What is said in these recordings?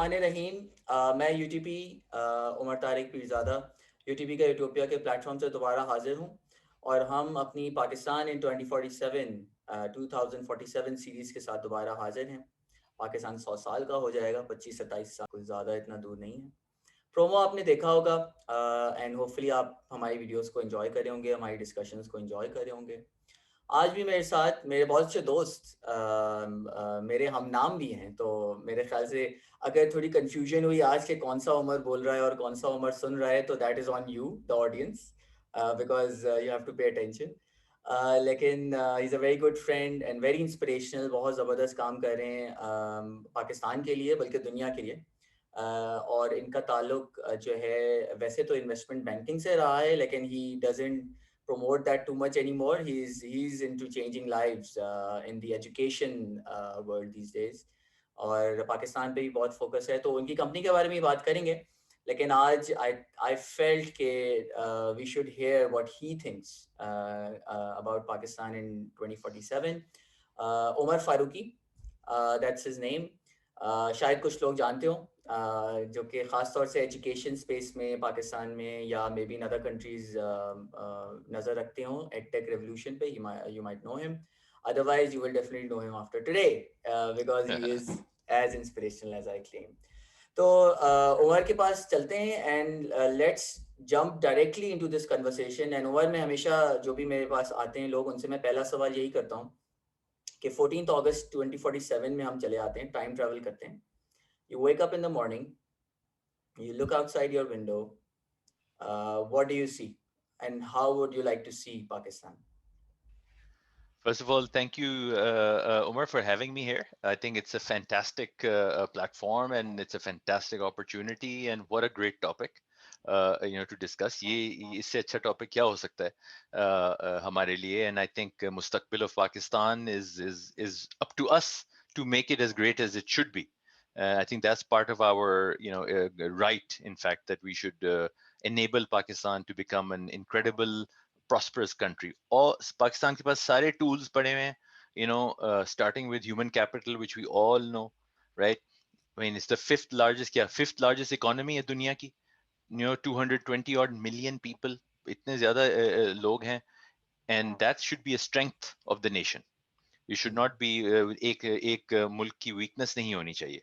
बिस्मिल्लाहिर्रहमानिर्रहीम। मैं UTP Umar Tariq Pirzada UTP का यूटोपिया के प्लेटफॉर्म से दोबारा हाजिर हूँ और हम अपनी पाकिस्तान इन 2047 सीरीज़ के साथ दोबारा हाजिर हैं। पाकिस्तान 100 साल का हो जाएगा, 25-27 साल, कुछ ज़्यादा इतना दूर नहीं है। प्रोमो आपने देखा होगा एंड होपफुली आप हमारी वीडियोस को एंजॉय करे होंगे, हमारी डिस्कशंस को एंजॉय करे होंगे। आज भी मेरे साथ मेरे बहुत से दोस्त मेरे हम नाम भी हैं, तो मेरे ख्याल से अगर थोड़ी कंफ्यूजन हुई आज के कौन सा उमर बोल रहा है और कौन सा उमर सुन रहा है, तो that is on you the audience, because you have to pay attention. लेकिन he is a very good friend and very inspirational, बहुत ज़बरदस्त काम कर रहे हैं पाकिस्तान के लिए बल्कि दुनिया के लिए। और इनका ताल्लुक जो है वैसे तो इन्वेस्टमेंट बैंकिंग से रहा है, लेकिन he doesn't promote that too much anymore. He's into changing lives in the education world these days. और पाकिस्तान पे भी बहुत फोकस है, तो उनकी कंपनी के बारे में ही बात करेंगे। लेकिन आज I felt कि we should hear what he thinks about Pakistan in 2047. Umar Farooqui, that's his name. शायद कुछ लोग जानते हो, जो कि ख़ास तौर से एजुकेशन स्पेस में पाकिस्तान में या may be in other countries नज़र रखते हो एडटेक रेवोल्यूशन पे। You might know him, otherwise you will definitely know him after today because he is as inspirational as I claim. तो उमर के पास चलते हैं and let's jump directly into this conversation. And Umar में हमेशा जो भी मेरे पास आते हैं लोग, उनसे मैं पहला सवाल यही करता हूँ कि 14 अगस्त 2047 में हम चले आते हैं, टाइम ट्रैवल करते हैं। You wake up in the morning, you look outside your window, what do you see? And how would you like to see Pakistan? First of all, thank you, Umar, for having me here. I think it's a fantastic platform and it's a fantastic opportunity, and what a great topic, to discuss. ये इससे अच्छा topic क्या हो सकता है हमारे लिए? And I think मुस्तकबिल of Pakistan is up to us to make it as great as it should be. I think that's part of our, right, in fact, that we should enable Pakistan to become an incredible prosperous country. और पाकिस्तान के पास सारे tools पड़े हुए हैं, starting with human capital, which we all know, right? I mean, it's the fifth largest economy है दुनिया की, 220 odd million people, इतने ज़्यादा लोग हैं, and that should be a strength of the nation. You should not be एक मुल्क की weakness नहीं होनी चाहिए.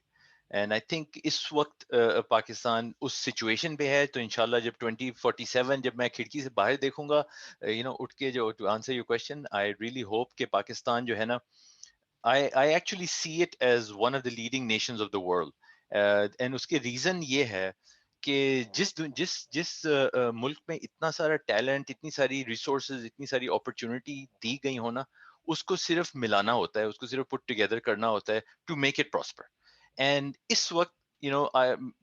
एंड आई थिंक इस वक्त पाकिस्तान उस सिचुएशन पे है, तो इंशाल्लाह जब 2047 जब मैं खिड़की से बाहर देखूंगा, उठ के, जो to answer your question, I really hope कि पाकिस्तान जो है ना, I actually see it as one of the leading nations of the world. And उसके रीजन ये है कि जिस जिस जिस मुल्क में इतना सारा टैलेंट, इतनी सारी रिसोर्सेज, इतनी सारी अपॉर्चुनिटी दी गई हो ना, उसको सिर्फ मिलाना होता है, उसको सिर्फ पुट टुगेदर करना होता है to make it prosper. And इस वक्त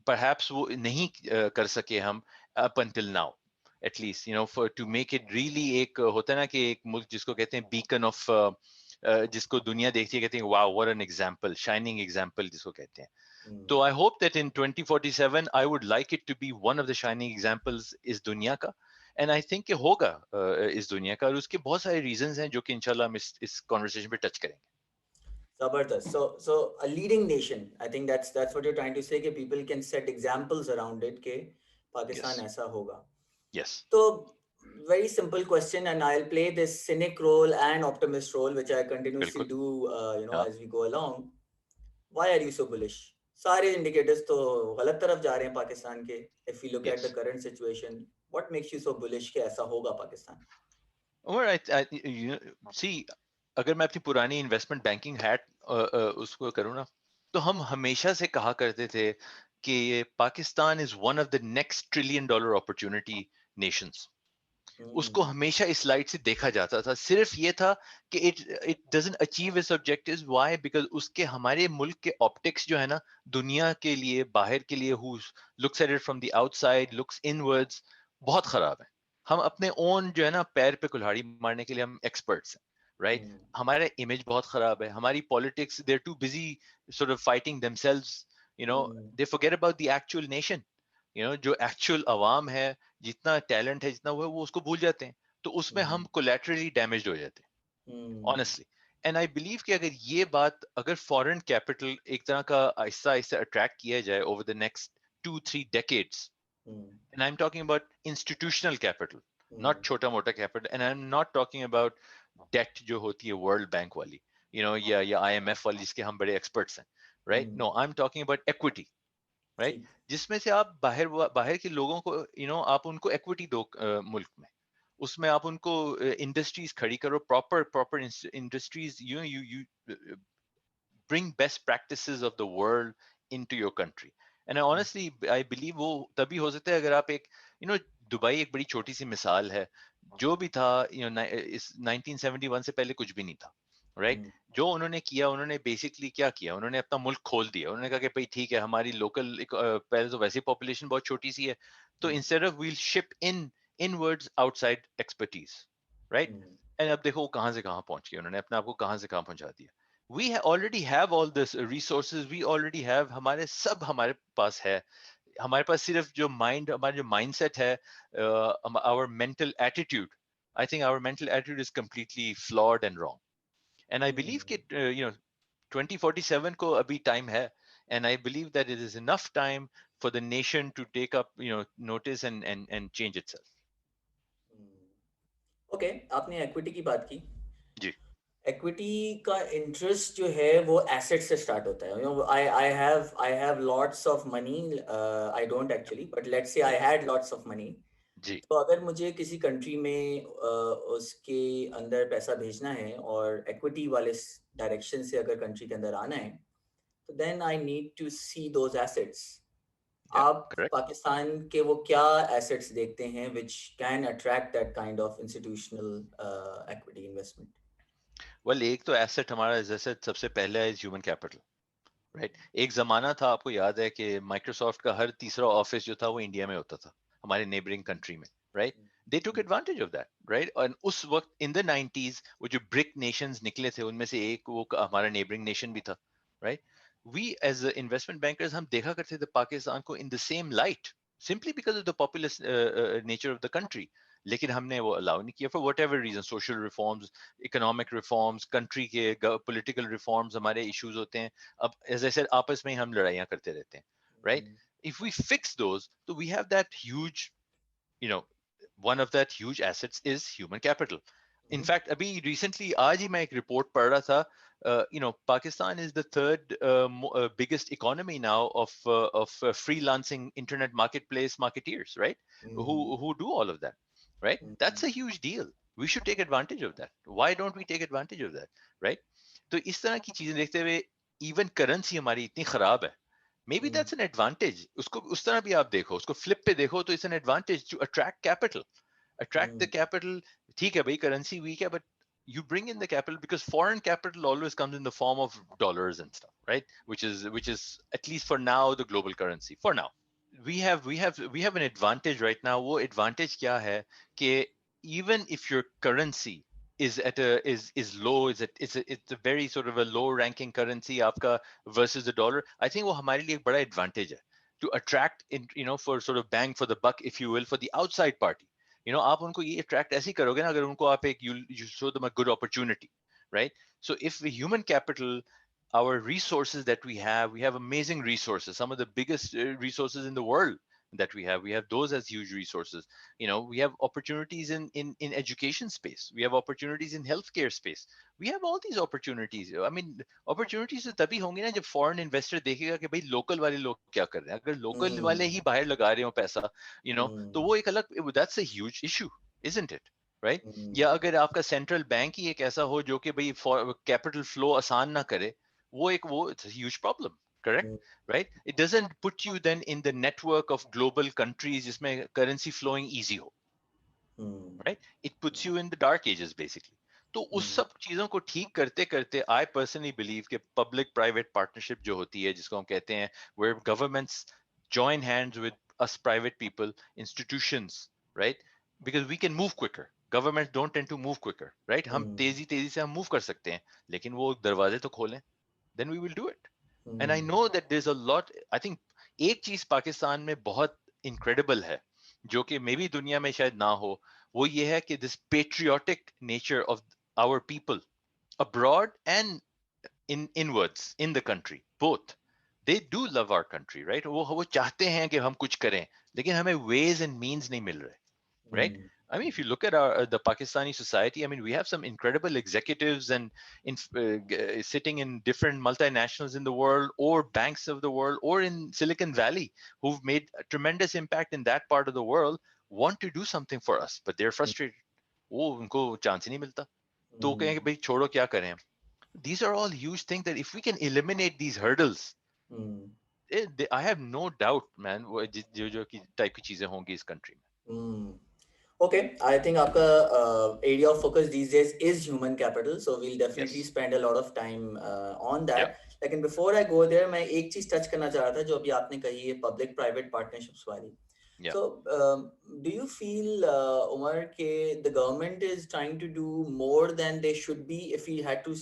परहैप्स वो नहीं कर सके हम up until now, at least for to make it really, एक होता है ना कि एक मुल्क जिसको कहते हैं बीकन ऑफ, जिसको दुनिया देखती है, कहते हैं wow what an example, shining example जिसको कहते हैं। तो I hope that in 2047 I would like it to be one of the shining examples इस दुनिया का, एंड आई थिंक होगा इस दुनिया का, और उसके बहुत सारे रीजंस हैं जो कि इंशाल्लाह हम इस कॉन्वर्सेशन पे टच करेंगे। Zabardast. So a leading nation. I think that's what you're trying to say. कि people can set examples around it. कि पाकिस्तान यस, ऐसा होगा. यस, तो very simple question, and I'll play this cynic role and optimist role, which I continuously बिल्कुल, do, हाँ, as we go along. Why are you so bullish? सारे indicators तो गलत तरफ जा रहे हैं पाकिस्तान के. If we look at the yes. current situation, what makes you so bullish कि ऐसा होगा पाकिस्तान? और सी, अगर मैं अपनी पुरानी इन्वेस्टमेंट बैंकिंग हैट उसको करूँ ना, तो हम हमेशा से कहा करते थे कि ये Pakistan is one of the next trillion dollar opportunity Nations. उसको Hmm. हमेशा इस लाइट से देखा जाता था, सिर्फ ये था कि it it doesn't achieve it's objectives. Why? Because उसके, हमारे मुल्क के ऑप्टिक्स जो है ना, दुनिया के लिए, बाहर के लिए, who looks at it from the outside, looks inwards, बहुत खराब है। हम अपने ओन जो है ना पैर पे कुल्हाड़ी मारने के लिए हम एक्सपर्ट्स हैं, राइट? Hmm. हमारा इमेज बहुत खराब है, हमारी politics, they are too busy sort of fighting themselves, Hmm. they forget about the actual nation, जो एक्चुअल अवाम है, जितना टैलेंट है, जितना वो है, वो उसको भूल जाते हैं, तो उसमें हम Hmm. कोलैटरली डैमेज्ड हो जाते हैं, Hmm. Honestly. And I believe कि अगर ये बात अगर फॉरेन कैपिटल एक तरह का आहिस्ता आहिस्ता अट्रैक्ट किया जाए over the next 2-3 decades, hmm, and I'm talking about institutional capital, not हम्म, छोटा मोटा capital, and I'm not talking about debt जो होती है वर्ल्ड बैंक वाली, या IMF वाली जिसके हम बड़े experts हैं, right? Hmm, No, I'm talking about equity, right? ठीक, जिसमें से आप बाहर बाहर के लोगों को आप उनको equity दो मुल्क में, उसमें आप उनको इंडस्ट्रीज खड़ी करो, proper proper industries, you bring best practices of the world into your country. And honestly, I believe वो तभी हो सकता है अगर आप एक दुबई एक बड़ी छोटी सी मिसाल है, जो भी था इस 1971 से पहले कुछ भी नहीं था, राइट? हम्म, जो उन्होंने किया, उन्होंने बेसिकली क्या किया, उन्होंने अपना मुल्क खोल दिया, उन्होंने कहा कि भाई ठीक है, हमारी लोकल पहले तो वैसे पॉपुलेशन बहुत छोटी सी है, तो hmm, instead of we'll ship inwards outside expertise, right? Hmm, and अब देखो वो कहाँ से कहाँ पहुंच गए, उन्होंने अपने आप को कहाँ से कहाँ पहुंचा दिया। already have all this resources, we already have, हमारे सब हमारे पास है, हमारे पास सिर्फ जो माइंड, हमारा जो माइंडसेट है, our mental attitude, I think our mental attitude is completely flawed and wrong. And I believe hmm, that 2047 को अभी time है, and I believe that it is enough time for the nation to take up notice and change itself. Okay, आपने equity की बात की। जी equity का interest जो है वो एसेट से स्टार्ट होता है। I have lots of money, I don't actually, but let's say I had lots of money. जी तो अगर मुझे किसी कंट्री में उसके अंदर पैसा भेजना है और इक्विटी वाले डायरेक्शन से अगर कंट्री के अंदर आना है, तो then I need to see those assets. yeah आप correct. पाकिस्तान के वो क्या एसेट्स देखते हैं which can attract that kind of institutional equity investment? well एक तो एसेट हमारा जैसे सबसे पहला है ह्यूमन कैपिटल, राइट? एक जमाना था, आपको याद है कि माइक्रोसॉफ्ट का हर तीसरा ऑफिस जो था वो इंडिया में होता था, हमारे नेबरिंग कंट्री में, right? They took advantage of that, right? और उस वक्त इन द 90s वो जो ब्रिक नेशंस निकले थे उनमें से एक वो हमारा नेबरिंग नेशन भी था, right? We as investment bankers हम देखा करते थे पाकिस्तान को in the same light, simply because of the populous nature of the country, लेकिन हमने वो अलाउ नहीं किया for what ever reason, social reforms, economic reforms, country के पॉलिटिकल रिफॉर्म्स, हमारे इश्यूज होते हैं। अब एज आई सेड आपस में ही हम लड़ाइयां करते रहते हैं, right? If we fix those, so we have that huge, you know, one of that huge assets is human capital. In fact, abhi recently आज ही मैं एक report पढ़ रहा था, Pakistan is the third biggest economy now of freelancing internet marketplace marketeers, right? Who do all of that, right? That's a huge deal. We should take advantage of that. Why don't we take advantage of that, right? तो इस तरह की चीजें देखते हुए, even currency हमारी इतनी खराब है, maybe that's an advantage, उसको उस तरह भी आप देखो, उसको फ्लिप पे देखो, तो it's an advantage to attract the capital. ठीक है भाई, currency weak है, but you bring in the capital, because foreign capital always comes in the form of dollars and stuff, right? Which is at least for now the global currency for now. We have an advantage right now. वो advantage क्या है कि even if your currency is at a is low, it's a very sort of a low ranking currency आपका versus the dollar, I think वो हमारे लिए एक बड़ा advantage है to attract in, for sort of bang for the buck, if you will, for the outside party. आप उनको ये attract ऐसे ही करोगे ना, अगर उनको आप एक you show them a good opportunity, right? So if the human capital, our resources that we have amazing resources, some of the biggest resources in the world that we have those as huge resources. We have opportunities in education space, we have opportunities in healthcare space, we have all these opportunities. I mean, opportunities तो तभी होंगी ना जब foreign investor देखेगा कि भाई local वाले लोग क्या कर रहे हैं, अगर local वाले ही बाहर लगा रहे हो पैसा, तो वो एक अलग, that's a huge issue, isn't it? Right? या अगर आपका सेंट्रल बैंक ही एक ऐसा हो जो कि भाई कैपिटल फ्लो आसान ना करे, वो it's a huge problem, correct? Right? It doesn't put you then in the network of global countries जिसमें currency flowing easy हो, right? It puts you in the dark ages basically. तो उस सब चीजों को ठीक करते करते I personally believe कि public private partnership जो होती है, जिसको हम कहते हैं, where governments join hands with us private people, institutions, right? Because we can move quicker. Governments don't tend to move quicker, right? हम तेजी तेजी से हम move कर सकते हैं, लेकिन वो दरवाजे तो खोलें, then we will do it. And I know that there's a lot, I think एक चीज पाकिस्तान में बहुत incredible है, जो कि मे बी दुनिया में शायद ना हो, वो ये है कि this patriotic nature of our people, abroad and inwards in the country, both. They do love our country, right? वो चाहते हैं कि हम कुछ करें, लेकिन हमें ways and means नहीं मिल रहे, right? Mm. I mean, if you look at our the Pakistani society, I mean, we have some incredible executives and sitting in different multinationals in the world, or banks of the world, or in Silicon Valley, who've made a tremendous impact in that part of the world, want to do something for us, but they're frustrated. वो उनको chance ही नहीं मिलता, तो कहेंगे भाई छोड़ो क्या करें हम. These are all huge things that if we can eliminate these hurdles, Mm. I have no doubt, man, जो की type की चीजें होंगी इस country में. Mm. Okay, I think आपका area of focus these days is human capital, so we'll definitely Yes. spend a lot of time on Yep. that. लेकिन before I go there, मैं एक चीज touch करना चाह रहा था जो अभी आपने कही है public-private partnerships वाली. Yeah. So, do you feel, Umar, that the government is trying to do more than they should be? If we had to,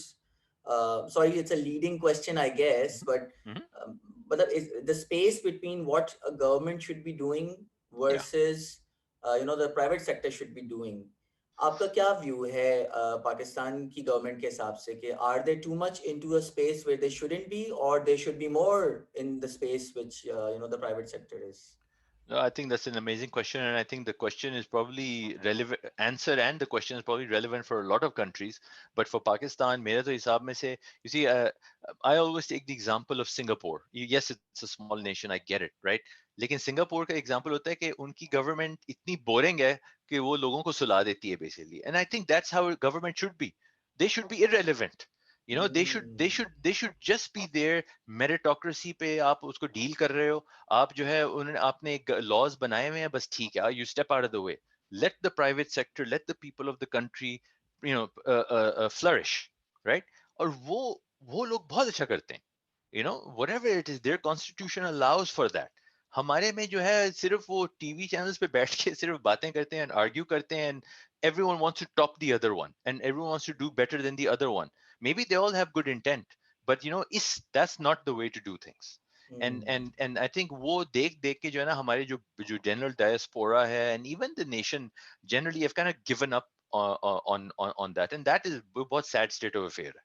sorry, it's a leading question, I guess, but Hmm. is the space between what a government should be doing Yeah. versus, the private sector should be doing. आपका क्या view है पाकिस्तान की government के हिसाब से कि are they too much into a space where they shouldn't be, or they should be more in the space which the private sector is? No, I think that's an amazing question, and I think the question is probably relevant. Answer and the question is probably relevant for a lot of countries, but for Pakistan, मेरे तो हिसाब में से, you see, I always take the example of Singapore. Yes, it's a small nation, I get it, right? लेकिन Singapore का example होता है कि उनकी गवर्नमेंट इतनी बोरिंग है कि वो लोगों को सुला देती है basically, and I think that's how government should be. They should be irrelevant. They should just be there. Meritocracy पे आप उसको डील कर रहे हो, आप जो है उन्होंने आपने एक लॉज बनाए हुए हैं, बस ठीक है, you step out of the way. Let the private sector, let the people of the country, flourish, right? और वो लोग बहुत अच्छा करते हैं. Whatever it is, their constitution allows for that. हमारे में जो है सिर्फ वो टीवी चैनल्स पे बैठ के सिर्फ बातें करते हैं, आर्ग्यू करते हैं, and everyone wants to top the other one, and everyone wants to do better than the other one. Maybe they all have good intent, but that's not the way to do things. And I think वो देख देख के जो है ना हमारे जो general diaspora है, and even the nation generally have kind of given up on that, and that is बहुत sad state of affair है.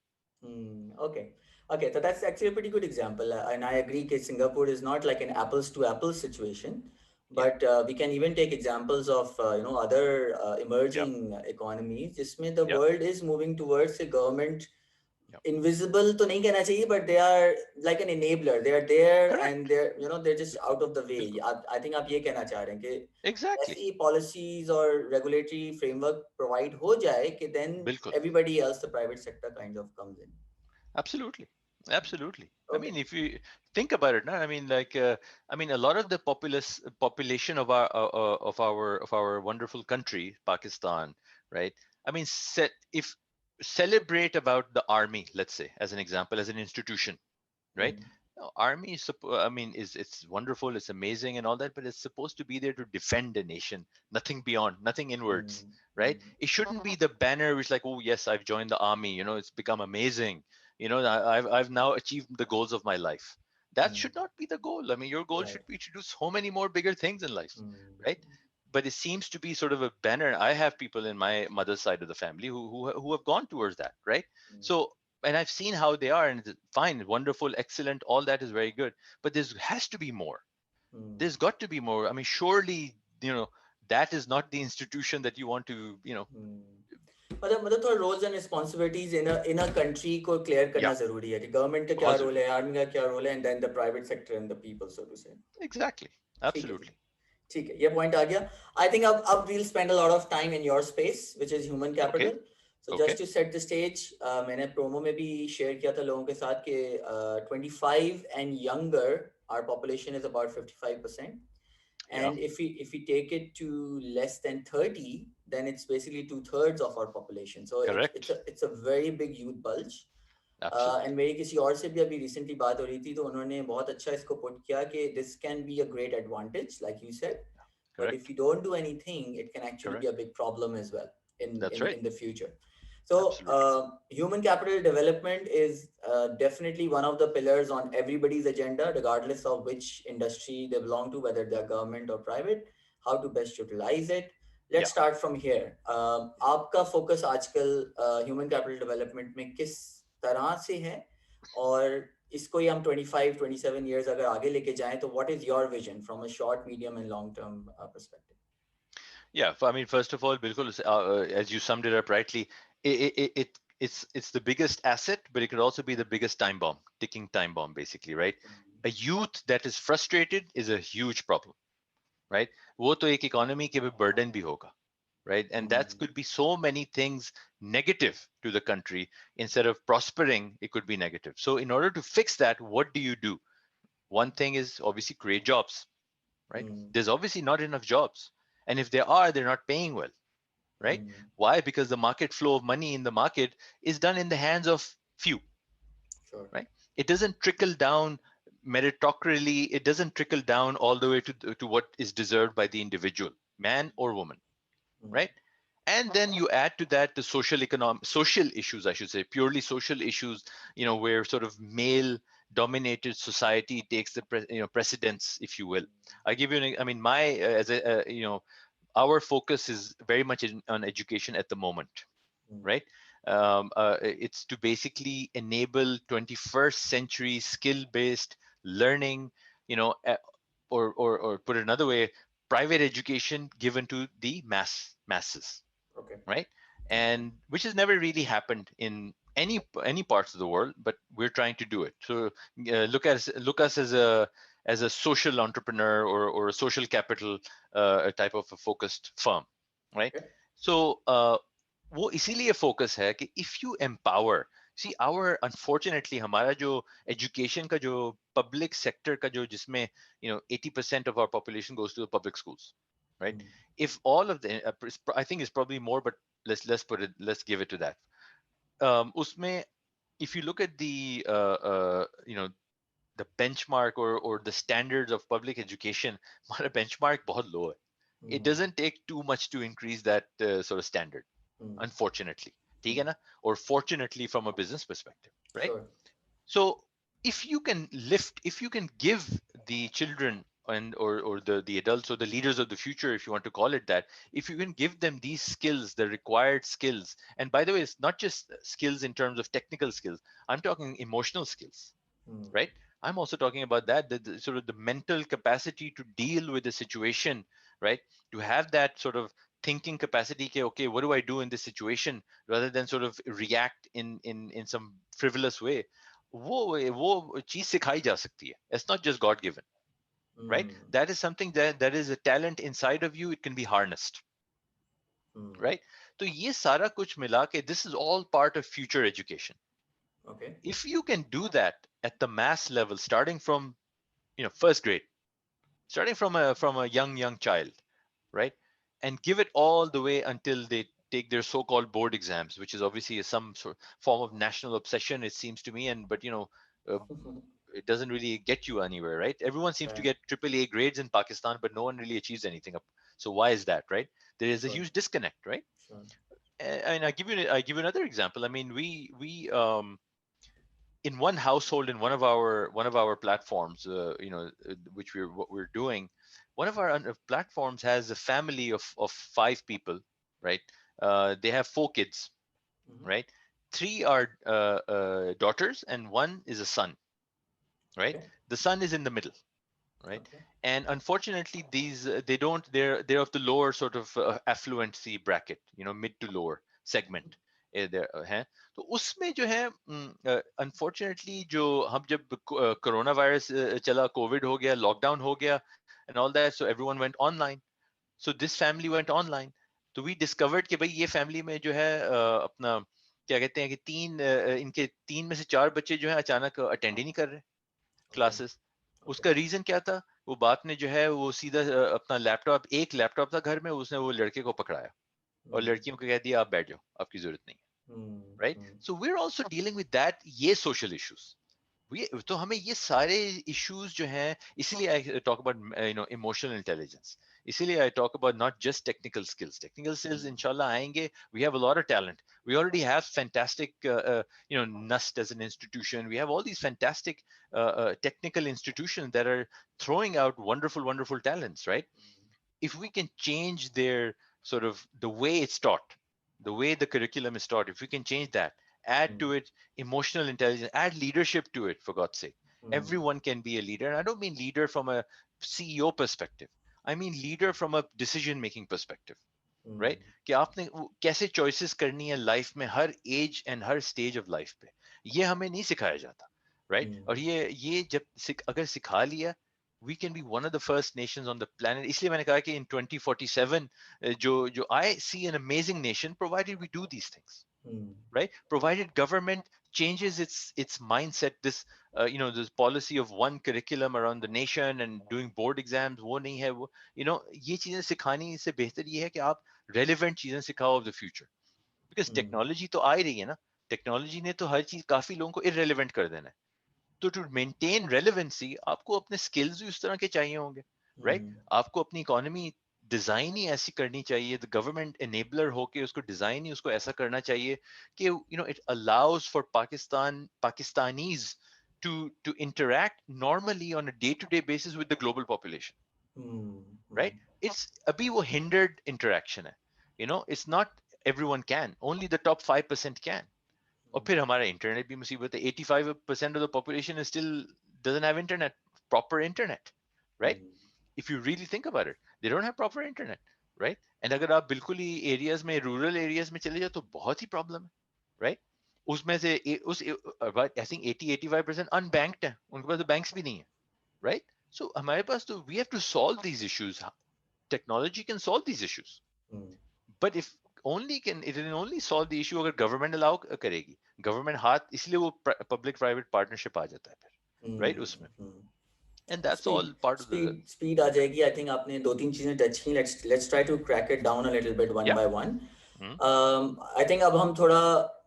Okay. Okay, so that's actually a pretty good example. And I agree that Singapore is not like an apples to apples situation, Yeah. but we can even take examples of, other Yeah. emerging economies. जिसमें the Yeah. world is moving towards a government Yeah. invisible तो नहीं कहना चाहिए, but they are like an enabler. They are there and Correct. they're just out of the way. बिल्कुल. I think आप ये कहना चाह रहे हैं कि Exactly. ऐसी policies or regulatory framework provide हो जाए कि then बिल्कुल. everybody else, the private sector kind of comes in. Absolutely. Absolutely. I Okay. mean, if you think about it now, I mean, a lot of the population of our wonderful country, Pakistan, right? I mean, if celebrate about the army, let's say, as an example, as an institution, right? Mm. Army is, I mean, it's wonderful, it's amazing, and all that, but it's supposed to be there to defend the nation, nothing beyond, nothing inwards, Mm. right? Mm. It shouldn't be the banner which like, oh yes, I've joined the army, it's become amazing, I've now achieved the goals of my life. That Mm. should not be the goal. I mean, your goal Right. should be to do so many more bigger things in life, Mm. right? But it seems to be sort of a banner. I have people in my mother's side of the family who have gone towards that, right? Mm. So, and I've seen how they are, and it's fine, wonderful, excellent, all that is very good. But there has to be more. Mm. There's got to be more. I mean, surely, that is not the institution that you want to, Mm. मतलब थोड़ा roles and responsibilities in a country को clear yeah, करना जरूरी है कि government का क्या बहुत role जरूरी. है, army का क्या role है, and then the private sector and the people, so to say. Exactly. ठीक है जी. Absolutely. ठीक है, ये point आ गया. I think अब we'll spend a lot of time in your space, which is human Okay. capital. So Okay. just to set the stage, मैंने promo में भी share किया था लोगों के साथ कि 25 and younger, our population is about 55%. And if we take it to less than 30, then it's basically 2/3 of our population. So Correct. it's a very big youth bulge. Absolutely. And मेरी किसी और से भी अभी recently बात हो रही थी तो उन्होंने बहुत अच्छा इसको put किया कि this can be a great advantage, like you said. But if Correct. you don't do anything, it can actually be Correct. a big problem as well That's right. in the future. So Absolutely. human capital development is definitely one of the pillars on everybody's agenda, regardless of which industry they belong to, whether they're government or private, how to best utilize it. Let's start from here. आपका focus आजकल human capital development में किस तरह से है, और इसको ही हम 25 27 years अगर आगे लेके जाएं तो what is your vision from a short medium and long term perspective? Yeah, I mean, first of all, bilkul, as you summed it up rightly, it's the biggest asset, but it could also be the biggest time bomb, ticking time bomb, basically, right? A youth that is frustrated is a huge problem, right? वो तो एक economy के भी burden भी होगा, right? And that could be so many things negative to the country. Instead of prospering, it could be negative. So in order to fix that, what do you do? One thing is obviously create jobs, right? There's obviously not enough jobs. And if there are, they're not paying well, right? Why? Because the market flow of money in the market is done in the hands of few, Sure. right? It doesn't trickle down meritocratically. It doesn't trickle down all the way to what is deserved by the individual, man or woman, right? And then you add to that the social issues, I should say, purely social issues, where sort of male dominated society takes the precedence, if you will. I give you I mean, my as a our focus is very much on education at the moment, right? It's to basically enable 21st century skill-based learning, or put it another way, private education given to the masses, Okay. right? And which has never really happened in any parts of the world, but we're trying to do it. So look us as a social entrepreneur or a social capital a type of a focused firm, right? Okay. So वो इसीलिए focus है कि if you empower, see our unfortunately हमारा जो education का जो public sector का जो जिसमें 80% of our population goes to the public schools, right? If all of the I think it's probably more, but let's give it to that. उसमें if you look at the benchmark or the standards of public education, हमारा benchmark बहुत low है. It doesn't take too much to increase that sort of standard, unfortunately. ठीक है ना? Or fortunately from a business perspective, right? Sure. So if you can give the children or the adults or the leaders of the future, if you want to call it that, if you can give them these skills, the required skills, and by the way, it's not just skills in terms of technical skills, I'm talking emotional skills, right? I'm also talking about that, the sort of the mental capacity to deal with the situation, right? To have that sort of thinking capacity, okay, what do I do in this situation, rather than sort of react in some frivolous way. वो चीज सिखाई जा सकती है. It's not just God given, right? That is something that is a talent inside of you. It can be harnessed, right? तो ये सारा कुछ मिला के, this is all part of future education. Okay. If you can do that at the mass level, starting from first grade, starting from a young child, right, and give it all the way until they take their so-called board exams, which is obviously some sort form of national obsession, it seems to me. And but uh, it doesn't really get you anywhere, right? Everyone seems to Right. get AAA grades in Pakistan, but no one really achieves anything up. So why is that, right? There is a Sure. huge disconnect, right? Sure. And I give you another example. I mean, we in one household, in one of our platforms, which what we're doing, one of our platforms has a family of 5 people, right? They have 4 kids, right? 3 are daughters and 1 is a son, right? Okay. The son is in the middle, right? Okay. And unfortunately, these they're of the lower sort of affluency bracket, mid to lower segment. हैं तो उसमें जो है unfortunately जो हम जब corona virus चला, Covid हो गया, लॉकडाउन हो गया and all that, so everyone went online. So this family went online. तो वी डिस्कवर्ड कि भाई ये फैमिली में जो है अपना क्या कहते हैं कि इनके 3 में से 4 बच्चे जो है अचानक अटेंड ही नहीं कर रहे Okay. क्लासेस. Okay. उसका रीजन क्या था? वो बाप ने जो है वो सीधा अपना एक लैपटॉप था घर में, उसने वो लड़के को पकड़ाया और लड़कियों को कह दिया आप बैठ जाओ, आपकी जरूरत नहीं है, right? So we are also dealing with that, ये सोशल इश्यूज. तो हमें ये सारे इश्यूज जो हैं, इसीलिए I talk about emotional intelligence. इसीलिए I talk about not just technical skills. Technical skills इंशाल्लाह आएंगे. We have a lot of talent. We already have fantastic, NUST as an institution. We have all these fantastic technical institutions that are throwing out wonderful, wonderful talents, right? If we can change their sort of the way it's taught, the way the curriculum is taught, if we can change that, add to it emotional intelligence, add leadership to it, for God's sake. Everyone can be a leader. And I don't mean leader from a CEO perspective. I mean leader from a decision making perspective, right? कि आपने कैसे choices करनी है life में हर age and her stage of life पे, ये हमें नहीं सिखाया जाता, right? और ये जब अगर सिखा लिया, we can be one of the first nations on the planet. इसलिए मैंने कहा कि in 2047 जो I see an amazing nation provided we do these things, right? Provided government changes its mindset. This this policy of one curriculum around the nation and doing board exams, वो नहीं है वो, ये चीजें सिखानी से बेहतर ये है कि आप relevant चीजें सिखाओ of the future, because technology तो आ ही रही है ना. टेक्नोलॉजी ने तो हर चीज काफी लोगों को irrelevant कर देना है. तो टू मेंटेन रेलेवेंसी आपको अपने स्किल्स भी उस तरह के चाहिए होंगे, राइट? आपको अपनी इकोनॉमी डिजाइन ही ऐसी करनी चाहिए, द गवर्नमेंट एनेबलर होके उसको डिजाइन ही उसको ऐसा करना चाहिए कि it allows for Pakistanis to interact normally on a day-to-day basis with the global population, right? It's abhi wo hindered interaction hai, it's not everyone can, only the top 5% can. और फिर हमारा internet भी मुसीबत है. 85% of the population is still doesn't have internet, proper internet, right? If you really think about it, they don't have proper internet, right? And अगर आप बिल्कुल ही areas में, रूरल एरियाज में चले जाओ तो बहुत ही प्रॉब्लम है, right? उसमें से आई थिंक 80-85% अनबैंक्ड है, उनके पास तो बैंक्स भी नहीं है, right? So हमारे पास तो we have to solve these issues. Technology can solve these issues, but if it can only solve the issue अगर गवर्नमेंट अलाउ करेगी. गवर्नमेंट हाथ, इसलिए वो पब्लिक प्राइवेट पार्टनरशिप आ जाता है फिर, राइट? उसमें, and that's all part of the speed आ जाएगी. I think आपने दो तीन चीजें टच की. Let's try to crack it down a little bit one by one. I think अब हम थोड़ा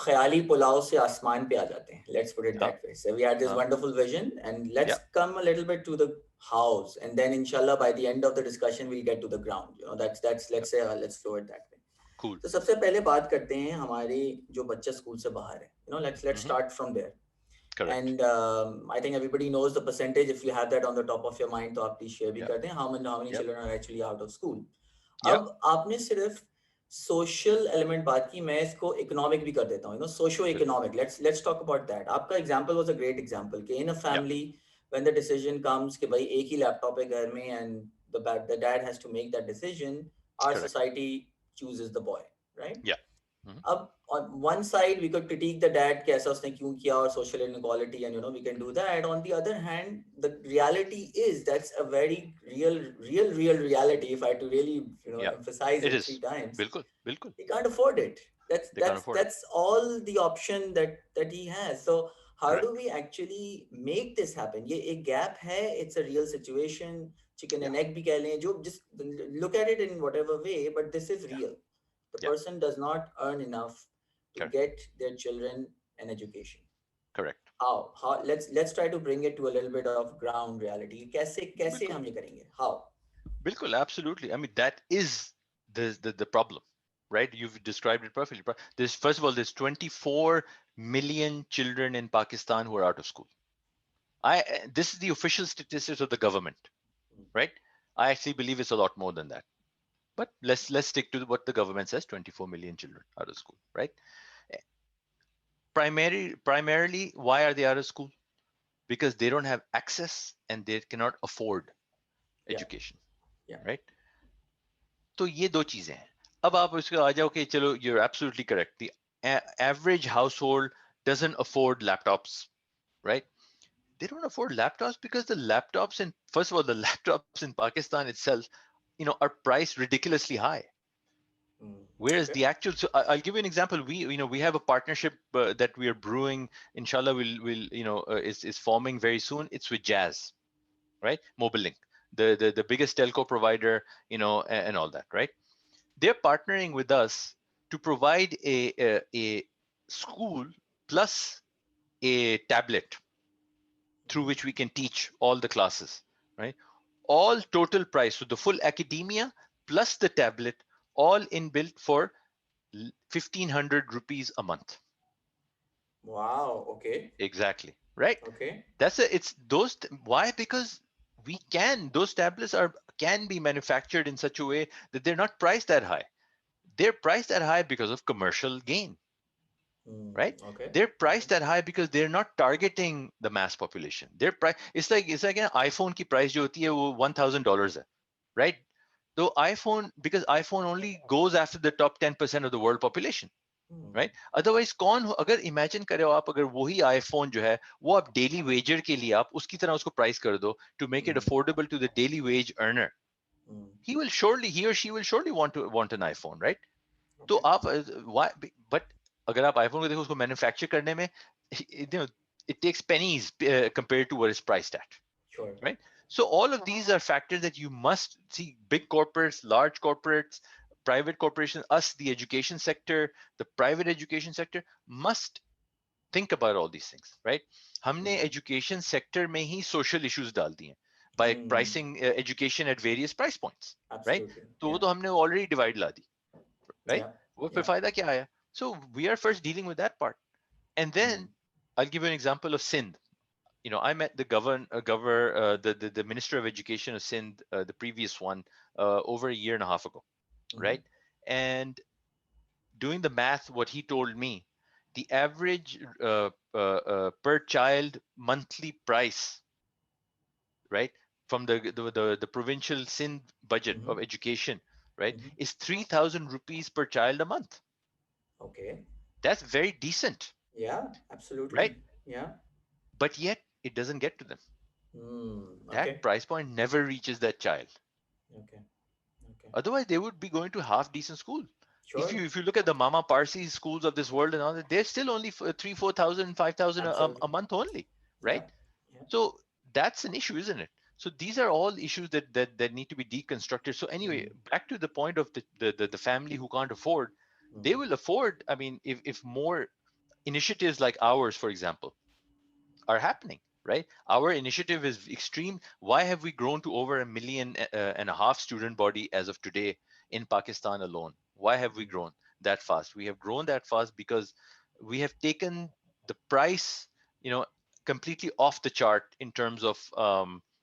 ख्याली पुलाव से आसमान पे आ जाते हैं. Let's put it that way. So we had this wonderful vision, and let's come a little bit to the house, and then inshallah by the end of the discussion we'll get to the ground. That's let's say let's flow it that way. Cool. तो सबसे पहले बात करते हैं हमारे जो बच्चे school से बाहर है. Let's start from there. Correct. And I think everybody knows the percentage. If you have that on the top of your mind, तो आप please share भी कर दें. How many children are actually out of school? अब आपने सिर्फ social element बात की, मैं इसको economic भी कर देता हूँ. Socio-economic. Let's talk about that. आपका example was a great example. कि in a family, when the decision comes कि भाई एक ही laptop है घर में, and the dad has to make that decision, our society chooses the boy, right? Yeah. अब on one side we could critique the dad कि ऐसा उसने क्यों किया, और social inequality, and we can do that. On the other hand, the reality is that's a very real reality. If I had to really emphasize it 3 times, बिल्कुल he can't afford it. That's all the option that he has. So how do we actually make this happen? ये एक gap है. It's a real situation. Chicken and egg भी कह लें, जो just look at it in whatever way, but this is real. The person does not earn enough to get their children an education. Correct. How? Let's try to bring it to a little bit of ground reality. कैसे हम ये करेंगे? How? बिल्कुल, absolutely. I mean, that is the problem, right? You've described it perfectly. First of all, there's 24 million children in Pakistan who are out of school. This is the official statistics of the government, right? I actually believe it's a lot more than that. But let's stick to what the government says: 24 million children out of school, right? Primarily, why are they out of school? Because they don't have access and they cannot afford education, right? तो ये दो चीजें हैं. अब आप उसके आ जाओ कि चलो, you're absolutely correct. The average household doesn't afford laptops, right? They don't afford laptops because the laptops first of all, the laptops in Pakistan itself, are priced ridiculously high. Whereas the actual, so I'll give you an example. We have a partnership that we are brewing. Inshallah, is forming very soon. It's with Jazz, right? Mobilink, the biggest telco provider, and all that, right? They're partnering with us to provide a school plus a tablet through which we can teach all the classes, right? All total price, so the full academia plus the tablet, all inbuilt for 1,500 rupees a month. Wow. Okay. Exactly. Right. Okay. It's those. Why? Because we can. Those tablets are can be manufactured in such a way that they're not priced that high. They're priced that high because of commercial gain, right? Okay. They're priced that high because they're not targeting the mass population. They're it's like an iPhone की price जो होती है वो $1,000 है, right? So iPhone, because iPhone only goes after the top 10% of the world population, right? Otherwise अगर imagine करे हो आप, अगर वही iPhone जो है वो आप daily wager के लिए आप उसकी तरह उसको price कर दो to make it affordable to the daily wage earner, he or she will surely want an iPhone, right? तो आप why, but अगर आप iPhone को देखो उसको manufacture करने में it takes pennies compared to what it's priced at. Sure. Right? So all of these are factors that you must see. Big corporates, large corporates, private corporations, us, the education sector, the private education sector must think about all these things, right? हमने education sector में ही social issues डाल दिए by pricing education at various price points, right? तो वो तो हमने already divide ला दी, right? वो फिर फायदा क्या आया? So we are first dealing with that part, and then I'll give you an example of Sindh. I met the the Minister of Education of Sindh, the previous one, over a year and a half ago, right? And doing the math, what he told me, the average per child monthly price, right, from the provincial Sindh budget of education, right, is 3,000 rupees per child a month. Okay. That's very decent. Yeah, absolutely. Right? Yeah. But yet it doesn't get to them. That price point never reaches that child. Okay. Otherwise, they would be going to half decent school. Sure. If you look at the Mama Parsi schools of this world and all that, they're still only 3,000, 4,000, 5,000 a month only, right? Yeah. So that's an issue, isn't it? So these are all issues that need to be deconstructed. So anyway, back to the point of the family who can't afford, they will afford. I mean, if more initiatives like ours, for example, are happening, right? Our initiative is extreme. Why have we grown to over 1.5 million student body as of today in Pakistan alone? Why have we grown that fast? We have grown that fast because we have taken the price, completely off the chart in terms of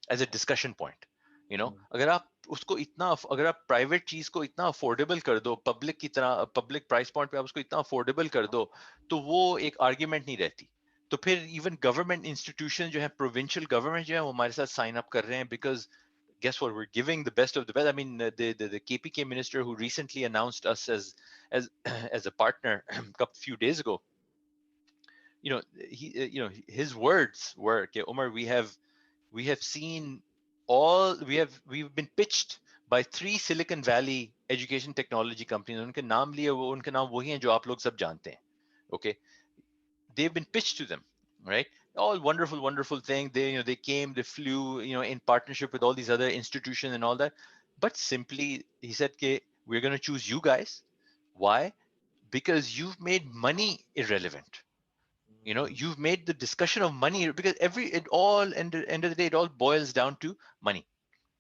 as a discussion point. अगर आप उसको इतना, अगर आप private चीज को इतना affordable कर दो, पब्लिक की तरह पब्लिक प्राइस पॉइंट पे आप उसको इतना अफोर्डेबल कर दो, तो वो एक आर्ग्यूमेंट नहीं रहती. तो फिर इवन गवर्नमेंट इंस्टीट्यूशन जो है, प्रोविंशियल गवर्नमेंट जो है, वो हमारे साथ साइन अप कर रहे हैं, because guess what, we're giving the best of the best. I mean, the KPK minister who recently announced us as as a partner a few days ago, his words were, okay, Umar, we have seen we've been pitched by 3 Silicon Valley education technology companies. उनके नाम लिए, वो उनके नाम वही हैं जो आप लोग सब जानते हैं. Okay, they've been pitched to them, right? All wonderful thing. They came, they flew, in partnership with all these other institutions and all that. But simply, he said, okay, we're going to choose you guys. Why? Because you've made money irrelevant. You've made the discussion of money, because end of the day, it all boils down to money,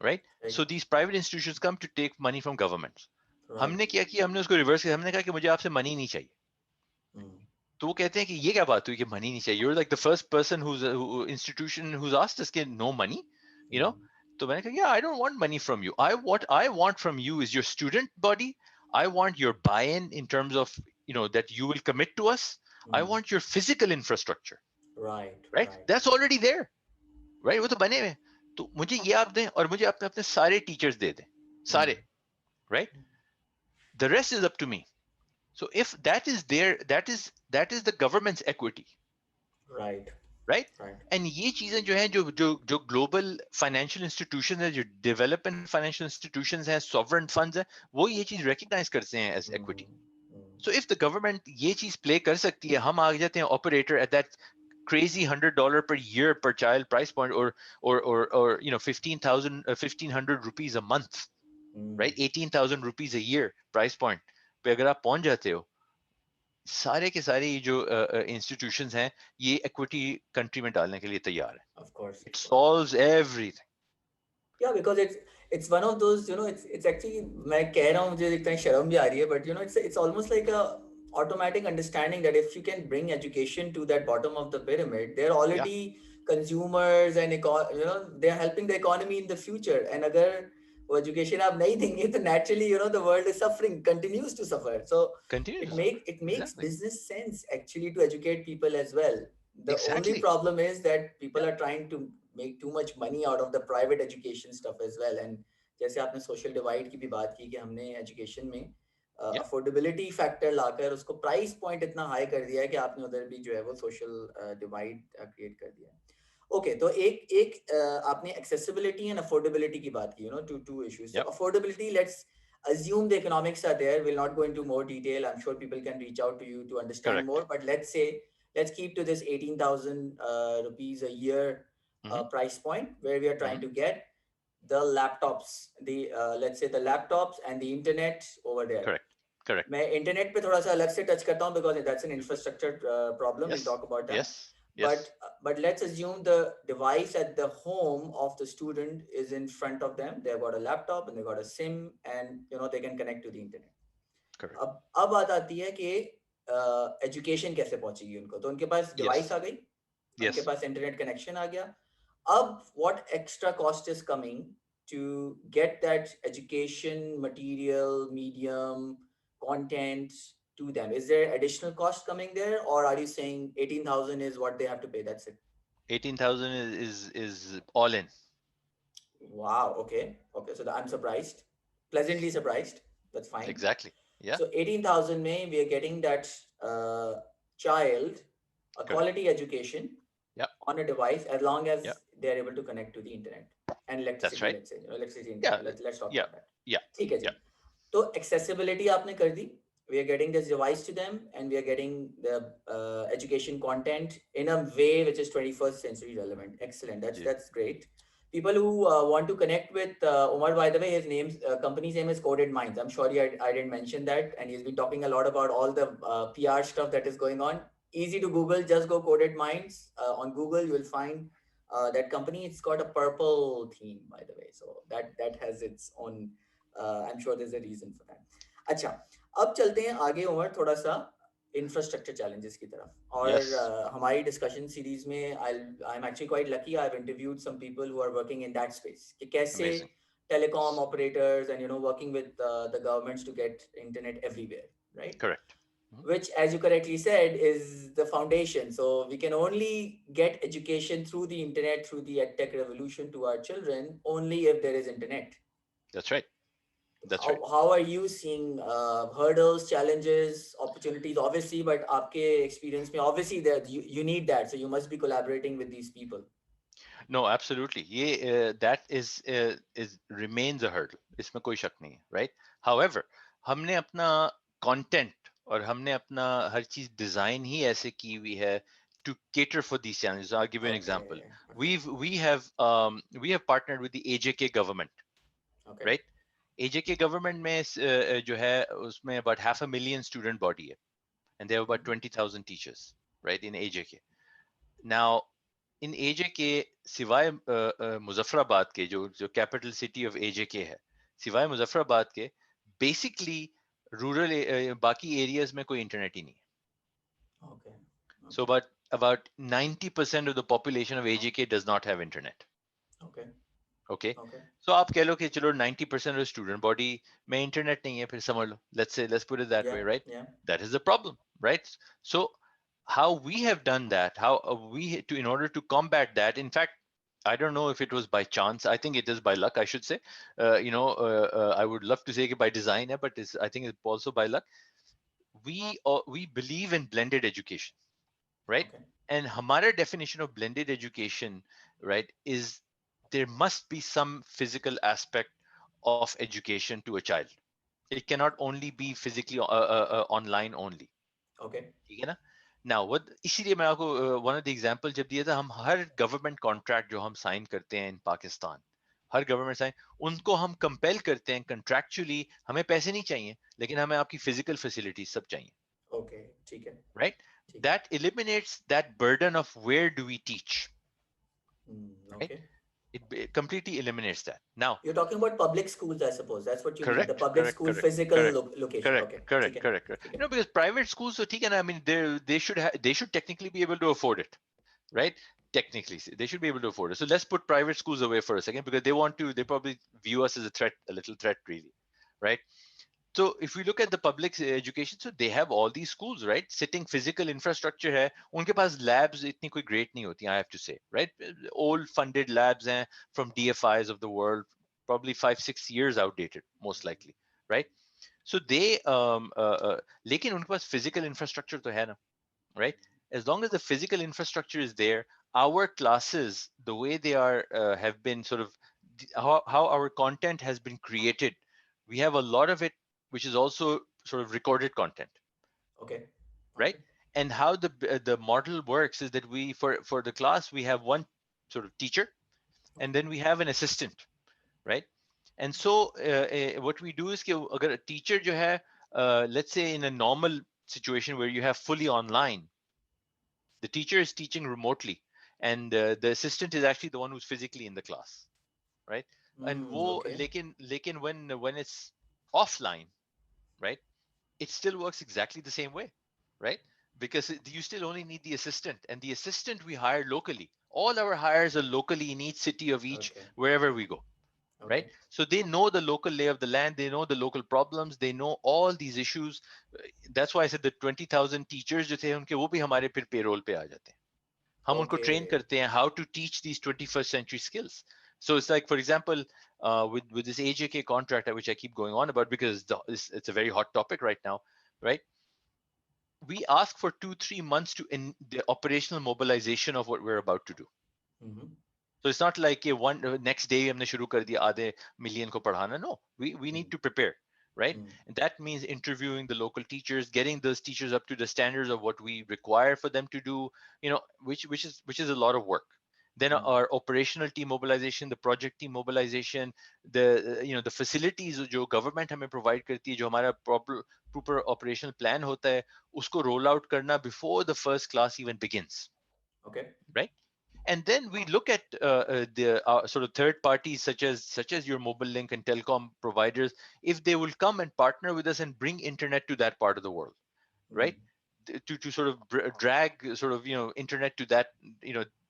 right? So these private institutions come to take money from governments. हमने क्या किया, हमने उसको reverse किया. हमने कहा कि मुझे आपसे मनी नहीं चाहिए. तो वो कहते हैं कि ये क्या बात हुई कि मनी नहीं चाहिए? You're like the first person institution who's asked us, no money, तो मैंने कहा, yeah, I don't want money from you. What I want from you is your student body. I want your buy-in in terms of, that you will commit to us. I want your physical infrastructure. Right? That's already there. Right? वो तो बने हुए. तो मुझे ये आप दें और मुझे अपने सारे टीचर्स दे दें. सारे. Right? The rest is up to me. So if that is there, that is the government's equity. Right? And ये चीजें जो हैं, जो global financial institutions हैं, जो development financial institutions हैं, sovereign funds हैं, वो ये चीज recognize करते हैं as equity. So if the government ये चीज play कर सकती है, हम आ जाते हैं operator at that crazy $100 per year per child price point, or 1,500 rupees a month, right? 18,000 rupees a year price point पे अगर आप पहुंच जाते हो, सारे के सारे ये जो institutions हैं, ये equity country में डालने के लिए तैयार है. Of course. It solves everything. Yeah, because it's one of those, it's actually, मैं कह रहा हूँ, मुझे इतना शर्म भी आ रही है, but it's almost like a automatic understanding that if you can bring education to that bottom of the pyramid, they're already consumers and they're helping the economy in the future. And अगर वो education आप नहीं देंगे तो naturally the world is suffering, continues to suffer. So Continue to it suffer. makes Exactly. business sense actually to educate people as well. The only Exactly. problem is that people Yeah. are trying to make too much money out of the private education stuff as well. And जैसे आपने social divide की भी बात की कि हमने education में Yeah. Affordability factor लाकर उसको प्राइस पॉइंट इतना हाई कर दिया है कि आपने उधर भी जो है वो सोशल डिवाइड क्रिएट कर दिया है. ओके तो एक एक आपने एक्सेसिबिलिटी एंड अफोर्डेबिलिटी की बात की two issues. So Yep. Affordability, let's assume the economics are there. We'll not go into more detail. I'm sure people can reach out to you to understand Correct. more, but let's keep to this 18,000 rupees a year price point where we are trying to get the laptops, the let's say the laptops and the internet over there. Correct. Correct. मैं internet पे थोड़ा सा अलग से touch करता हूँ because that's an infrastructure problem. We'll Yes. talk about that. Yes. Yes. But let's assume the device at the home of the student is in front of them. They've got a laptop and they've got a SIM, and they can connect to the internet. Correct. अब बात आती है कि education कैसे पहुंचेगी उनको. तो उनके पास डिवाइस आ गई, उनके पास इंटरनेट कनेक्शन आ गया. अब what extra cost is coming to get that education material, medium, content to them? Is there additional cost coming there, or are you saying 18,000 is what they have to pay? That's it. 18,000 is all in. Wow. Okay. So I'm surprised, pleasantly surprised. That's fine. Exactly. Yeah. So 18,000 May we are getting that child a quality education on a device as long as they are able to connect to the internet and electricity. That's right. Let's say electricity. Internet. Let's talk about that. Yeah. ठीक है जी. तो accessibility आपने कर दी. We are getting this device to them, and we are getting the education content in a way which is 21st century relevant. Excellent. That's great. People who want to connect with Umar, by the way, his company's name is Coded Minds. I'm sorry I didn't mention that, and he's been talking a lot about all the PR stuff that is going on. Easy to Google, just go Coded Minds. On Google, you will find that company. It's got a purple theme, by the way, so that has its own. I'm sure there's a reason for that. अच्छा, अब चलते हैं आगे उमर थोड़ा सा infrastructure challenges की तरफ. और हमारी डिस्कशन सीरीज में I am actually quite lucky. I have interviewed some people who are working in that space कि कैसे telecom operators and working with the governments to get internet everywhere, right? Correct. Which, as you correctly said, is the foundation. So we can only get education through the internet, through the edtech revolution to our children only if there is internet. That's right. That's right. How are you seeing hurdles, challenges, opportunities? Obviously, but आपके experience में obviously that you need that, so you must be collaborating with these people. No, absolutely. That is remains a hurdle. इसमें कोई शक नहीं है, right? However, हमने अपना content और हमने अपना हर चीज design ही ऐसे की हुई है to cater for these challenges. I'll give you an example. We have partnered with the AJK government, right? AJK government में जो है उसमें about 500,000 student body है, and they have about 20,000 teachers, right, in AJK. Now, in AJK, सिवाय मुजफ्फराबाद के जो capital city of AJK है, सिवाय मुजफ्फराबाद के basically rural बाकी areas में कोई internet ही नहीं है. Okay. So about 90% of the population of AJK does not have internet. Okay. So आप कह लो कि चलो 90% of student body में internet नहीं है, फिर समझ लो. Let's put it that way, right? Yeah. That is the problem, right? So how we have done that, in order to combat that, in fact, I don't know if it was by chance. I think it is by luck, I should say. I would love to say by design, but I think it's also by luck. We believe in blended education, right? Okay. And हमारा definition of blended education, right, is there must be some physical aspect of education to a child. It cannot only be physically online only. Okay. ठीक है ना? Now, इसीलिए मैं आपको one of the example जब दिया था, हम हर government contract जो हम sign करते हैं in Pakistan, her government sign, उनको हम compel करते हैं contractually, हमें पैसे नहीं चाहिए, लेकिन हमें आपकी physical facilities सब चाहिए. Okay, ठीक है. Right? That eliminates that burden of where do we teach. Okay. Right? It completely eliminates that. Now you're talking about public schools, I suppose. That's what you mean. The public school physical location. Correct. Because private schools, so I mean, they should technically be able to afford it, right? technically they should be able to afford it. So let's put private schools away for a second, because they probably view us as a threat, a little threat, really, right? So if we look at the public education, so they have all these schools, right? Sitting physical infrastructure hai, unke paas labs itni koi great nahi hoti, I have to say, right? Old funded labs hain from DFIs of the world, probably 5-6 years outdated, most likely, right? So they lekin unke paas physical infrastructure to hai na, right? As long as the physical infrastructure is there, our classes, the way they are, have been sort of, how our content has been created, we have a lot of it, which is also sort of recorded content, Okay. right? Okay. And how the model works is that we, for the class, we have one sort of teacher, and Okay. then we have an assistant, right? And so what we do is कि अगर a teacher जो है, let's say in a normal situation where you have fully online, the teacher is teaching remotely, and the assistant is actually the one who's physically in the class, right? And wo Okay. lekin when it's offline, right, it still works exactly the same way, right? Because you still only need the assistant, and the assistant we hire locally. All our hires are locally in each city of each, Okay. wherever we go, right? Okay. So they know the local lay of the land, they know the local problems, they know all these issues. That's why I said the 20,000 teachers जो थे उनके वो भी हमारे फिर payroll पे आ जाते हैं. हम उनको train Okay. करते हैं how to teach these 21st century skills. So it's like, for example, with this AJK contract, which I keep going on about because it's a very hot topic right now, right? We ask for 2-3 months to in the operational mobilization of what we're about to do. Mm-hmm. So it's not like a one next day हमने शुरू कर दिया आधे million को पढ़ाना. No, we need to prepare, right? And that means interviewing the local teachers, getting those teachers up to the standards of what we require for them to do, which is a lot of work. Then our operational team mobilization, the project team mobilization, the facilities जो government हमें provide करती है, जो हमारा proper operational plan होता है, उसको roll out करना before the first class even begins, Okay. right? And then we look at the sort of third parties such as your mobile link and telecom providers, if they will come and partner with us and bring internet to that part of the world, right? To sort of drag sort of internet to that,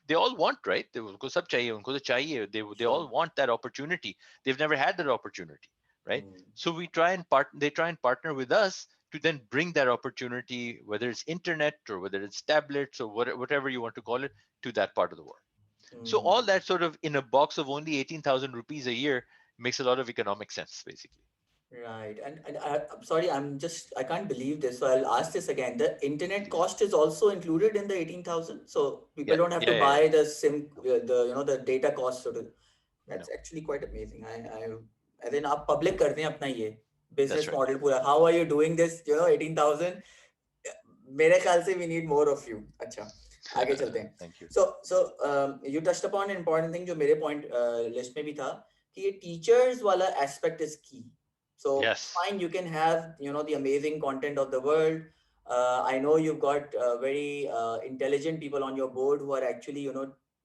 they all want, right? उनको सब चाहिए, उनको तो चाहिए. They Sure. all want that opportunity. They've never had that opportunity, right? Mm. So they try and partner with us to then bring that opportunity, whether it's internet or whether it's tablets or whatever you want to call it, to that part of the world. So all that sort of in a box of only 18,000 rupees a year makes a lot of economic sense, basically. Right. And I'm sorry, I can't believe this. So I'll ask this again. The internet Please. cost is also included in the 18,000. So people Yeah, don't have to yeah. buy the SIM, the data cost. No, That's actually quite amazing. I then आप public करते हैं अपना ये that's business right. model पूरा. How are you doing this? 18,000. मेरे ख्याल से we need more of you. अच्छा, आगे चलते हैं. Thank you. So you touched upon an important thing जो मेरे point list में भी था कि ये teachers वाला aspect is key. So Yes. fine, you can have the amazing content of the world. I know you've got very intelligent people on your board who are actually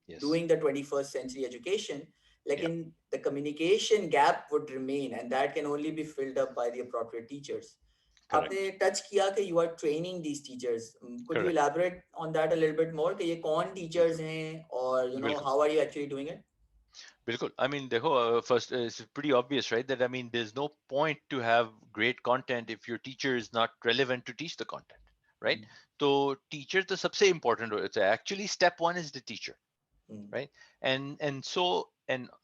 Yes. doing the 21st century education. Like Yeah. in the communication gap would remain, and that can only be filled up by the appropriate teachers. आपने Correct. Touch किया कि you are training these teachers. Could you Correct. elaborate on that a little bit more कि ये कौन teachers बिल्कुल. हैं और बिल्कुल. how are you actually doing it? बिल्कुल. I mean, देखो, first, it's pretty obvious, right? That, I mean, there's no point to have great content if your teacher is not relevant to teach the content, right? So teacher the सबसे important होता है. Actually, step one is the teacher, right? And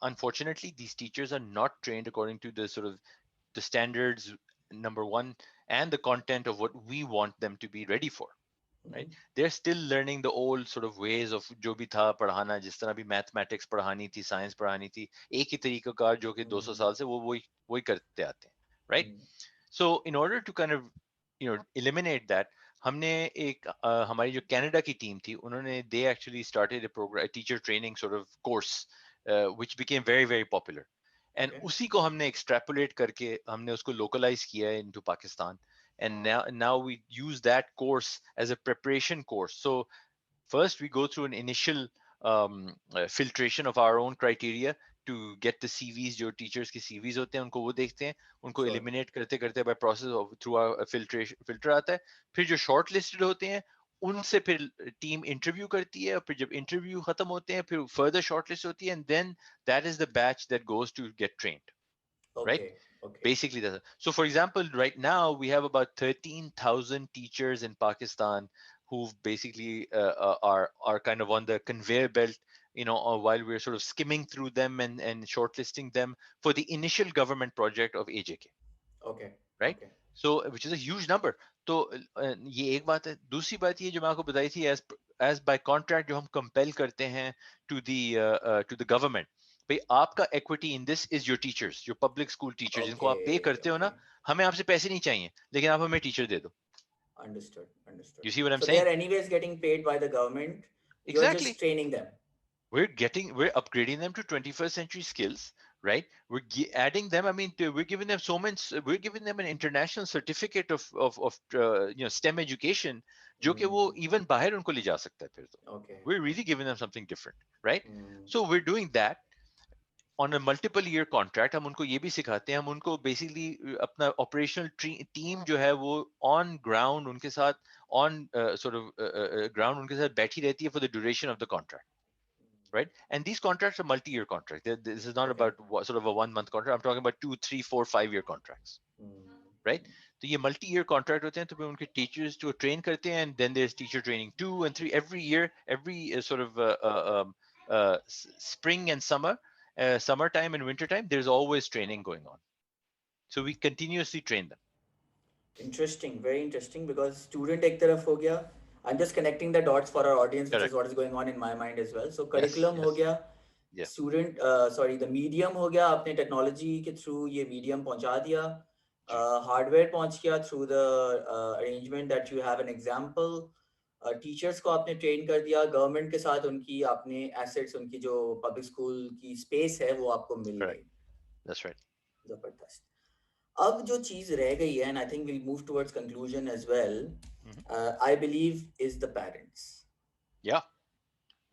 unfortunately, these teachers are not trained according to the sort of the standards, number one, and the content of what we want them to be ready for, right? They're still learning the old sort of ways of जो भी था पढ़ाना, जिस तरह भी mathematics पढ़ानी थी, science पढ़ानी थी, एक ही तरीका का जो कि 200 साल से वो वही करते आते हैं, right? So in order to kind of eliminate that, हमने एक हमारी जो कनाडा की टीम थी, उन्होंने they actually started a program, a teacher training sort of course, which became very, very popular. And उसी को हमने extrapolate करके हमने उसको localize किया है into Pakistan. And now we use that course as a preparation course. So first we go through an initial filtration of our own criteria to get the CVs, जो teachers के CVs होते हैं उनको वो देखते हैं, उनको eliminate करते करते by process of through our filter आता है. फिर जो shortlisted होते हैं उनसे फिर टीम इंटरव्यू करती है, और फिर जब इंटरव्यू खत्म होते हैं फिर फर्दर शॉर्टलिस्ट होती है, and then that is the batch that goes to get trained, right? Okay. Okay. Basically that's so. For example, right now we have about 13,000 teachers in Pakistan who basically are kind of on the conveyor belt, while we're sort of skimming through them and shortlisting them for the initial government project of AJK, Okay. right? Okay. So which is a huge number. तो ये एक बात है. दूसरी बात ये जो मैं आपको बताई थी, as by contract जो हम compel करते हैं to the government, भाई आपका equity in this is your teachers, your public school teachers जिनको आप पे Okay. करते हो ना, Okay. हमें आपसे पैसे नहीं चाहिए, लेकिन आप हमें टीचर दे दो. Understood. Understood. You see what I'm So they saying? are anyways getting paid by the government. You're just Exactly. training them. We're upgrading them to 21st century skills, right? We're adding them. I mean, we're giving them so much. We're giving them an international certificate of STEM education, जो कि वो even बाहर उनको ले जा सकता है फिर तो. Okay. We're really giving them something different, right? Hmm. So we're doing that on a multiple year contract. हम उनको ये भी सिखाते हैं, हम उनको basically अपना operational team जो है वो on ground उनके साथ on sort of ground उनके साथ बैठी रहती है for the duration of the contract, right? And these contracts are multi-year contracts. This is not Okay. about sort of a 1 month contract. I'm talking about 2, 3, 4, 5 year contracts, Hmm. right? तो ये multi-year contract होते हैं, तो फिर उनके teachers जो train करते हैं, and then there's teacher training 2 and 3 every year, every sort of spring and summertime and wintertime. There's always training going on, so we continuously train them. Interesting, very interesting. Because student एक तरफ हो गया. I'm just connecting the dots for our audience, which is Correct. what is going on in my mind as well. So Yes. curriculum हो Yes. गया. Yeah. Student, sorry, the medium हो गया. आपने technology के through ये medium पहुंचा दिया. जी. Hardware पहुंच गया through the arrangement that you have an example. Teachers को आपने ट्रेन कर दिया. गवर्नमेंट के साथ उनकी आपने एसेट्स, उनकी जो पब्लिक स्कूल की स्पेस है वो आपको मिल Correct. गई. That's right. जबरदस्त. अब जो चीज रह गई है, and I think will move towards conclusion as well, I believe is the parents. Yeah.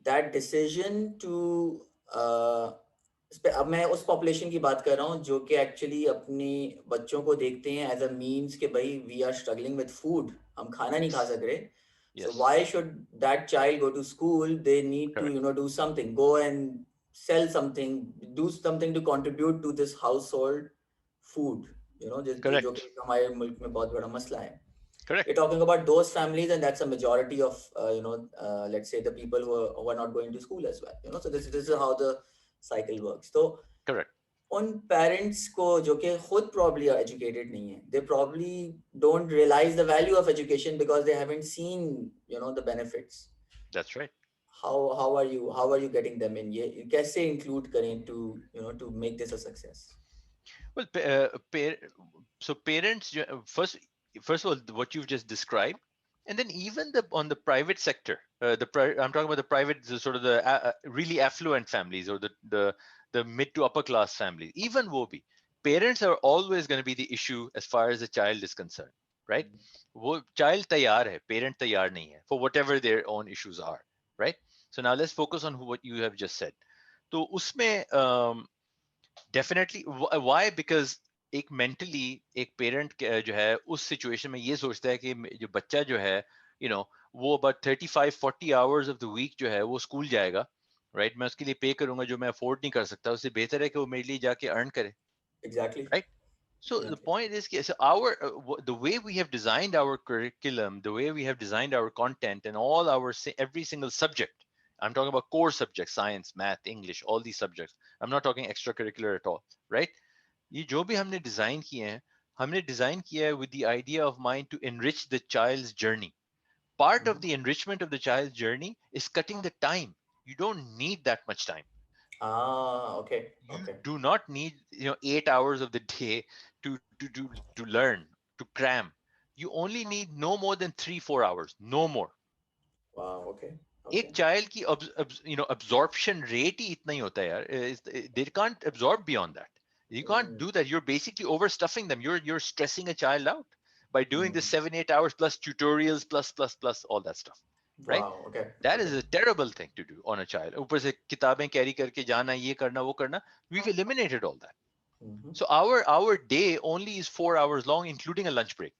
That decision to, अब मैं उस पॉपुलेशन की बात कर रहा हूँ जो कि एक्चुअली अपने बच्चों को देखते हैं एज अ मीन्स कि भाई we are struggling with food, हम खाना नहीं खा Yes. सक रहे. So Yes. why should that child go to school? They need to, Correct. do something, go and sell something, do something to contribute to this household food. जो Correct. कि हमारे मुल्क में बहुत बड़ा मसला है. Correct. We're talking about those families, and that's a majority of, let's say the people who are not going to school as well. So this is how the cycle works. So Correct. उन parents को जो कि खुद probably educated नहीं है, they probably don't realize the value of education because they haven't seen, the benefits. That's right. how are you getting them in? ये कैसे include करें to, to make this a success? Well, so parents first of all, what you've just described, and then even on the private sector, I'm talking about the private, sort of the really affluent families, or the mid to upper class families. Even wo bhi, parents are always going to be the issue as far as the child is concerned, right? वो child तैयार है, parent तैयार नहीं है, for whatever their own issues are, right? So now let's focus on what you have just said. तो उसमें definitely why, because एक mentally एक पेरेंट जो है उस सिचुएशन में ये सोचता है कि जो बच्चा जो है वो about 35-40 hours of the week जो है वो स्कूल जाएगा, राइट? मैं उसके लिए पे करूंगा जो मैं अफोर्ड नहीं कर सकता, उससे बेहतर है कि वो मेरे लिए जाके अर्न करे, Exactly. Right? So the point is, so the way we have designed our curriculum, the way we have designed our content, and all every single subject. I'm talking about core subjects: science, math, English, all these subjects. I'm not talking extracurricular at all, right? ये जो भी हमने design किए हैं, हमने design किया है with the idea of mind to enrich the child's journey. Part of the enrichment of the child's journey is cutting the time. You don't need that much time. Okay. You Okay. do not need 8 hours of the day to learn, to cram. You only need no more than 3-4 hours, no more. Wow. Okay. एक Okay. child की absorption rate ही इतना ही होता है यार. They can't absorb beyond that. You can't do that. You're basically overstuffing them. You're stressing a child out by doing this 7-8 hours plus tutorials plus all that stuff, right? Wow. Okay. That Okay. is a terrible thing to do on a child. ऊपर से किताबें carry करके जाना, ये करना वो करना. We've eliminated all that. So our day only is 4 hours long, including a lunch break,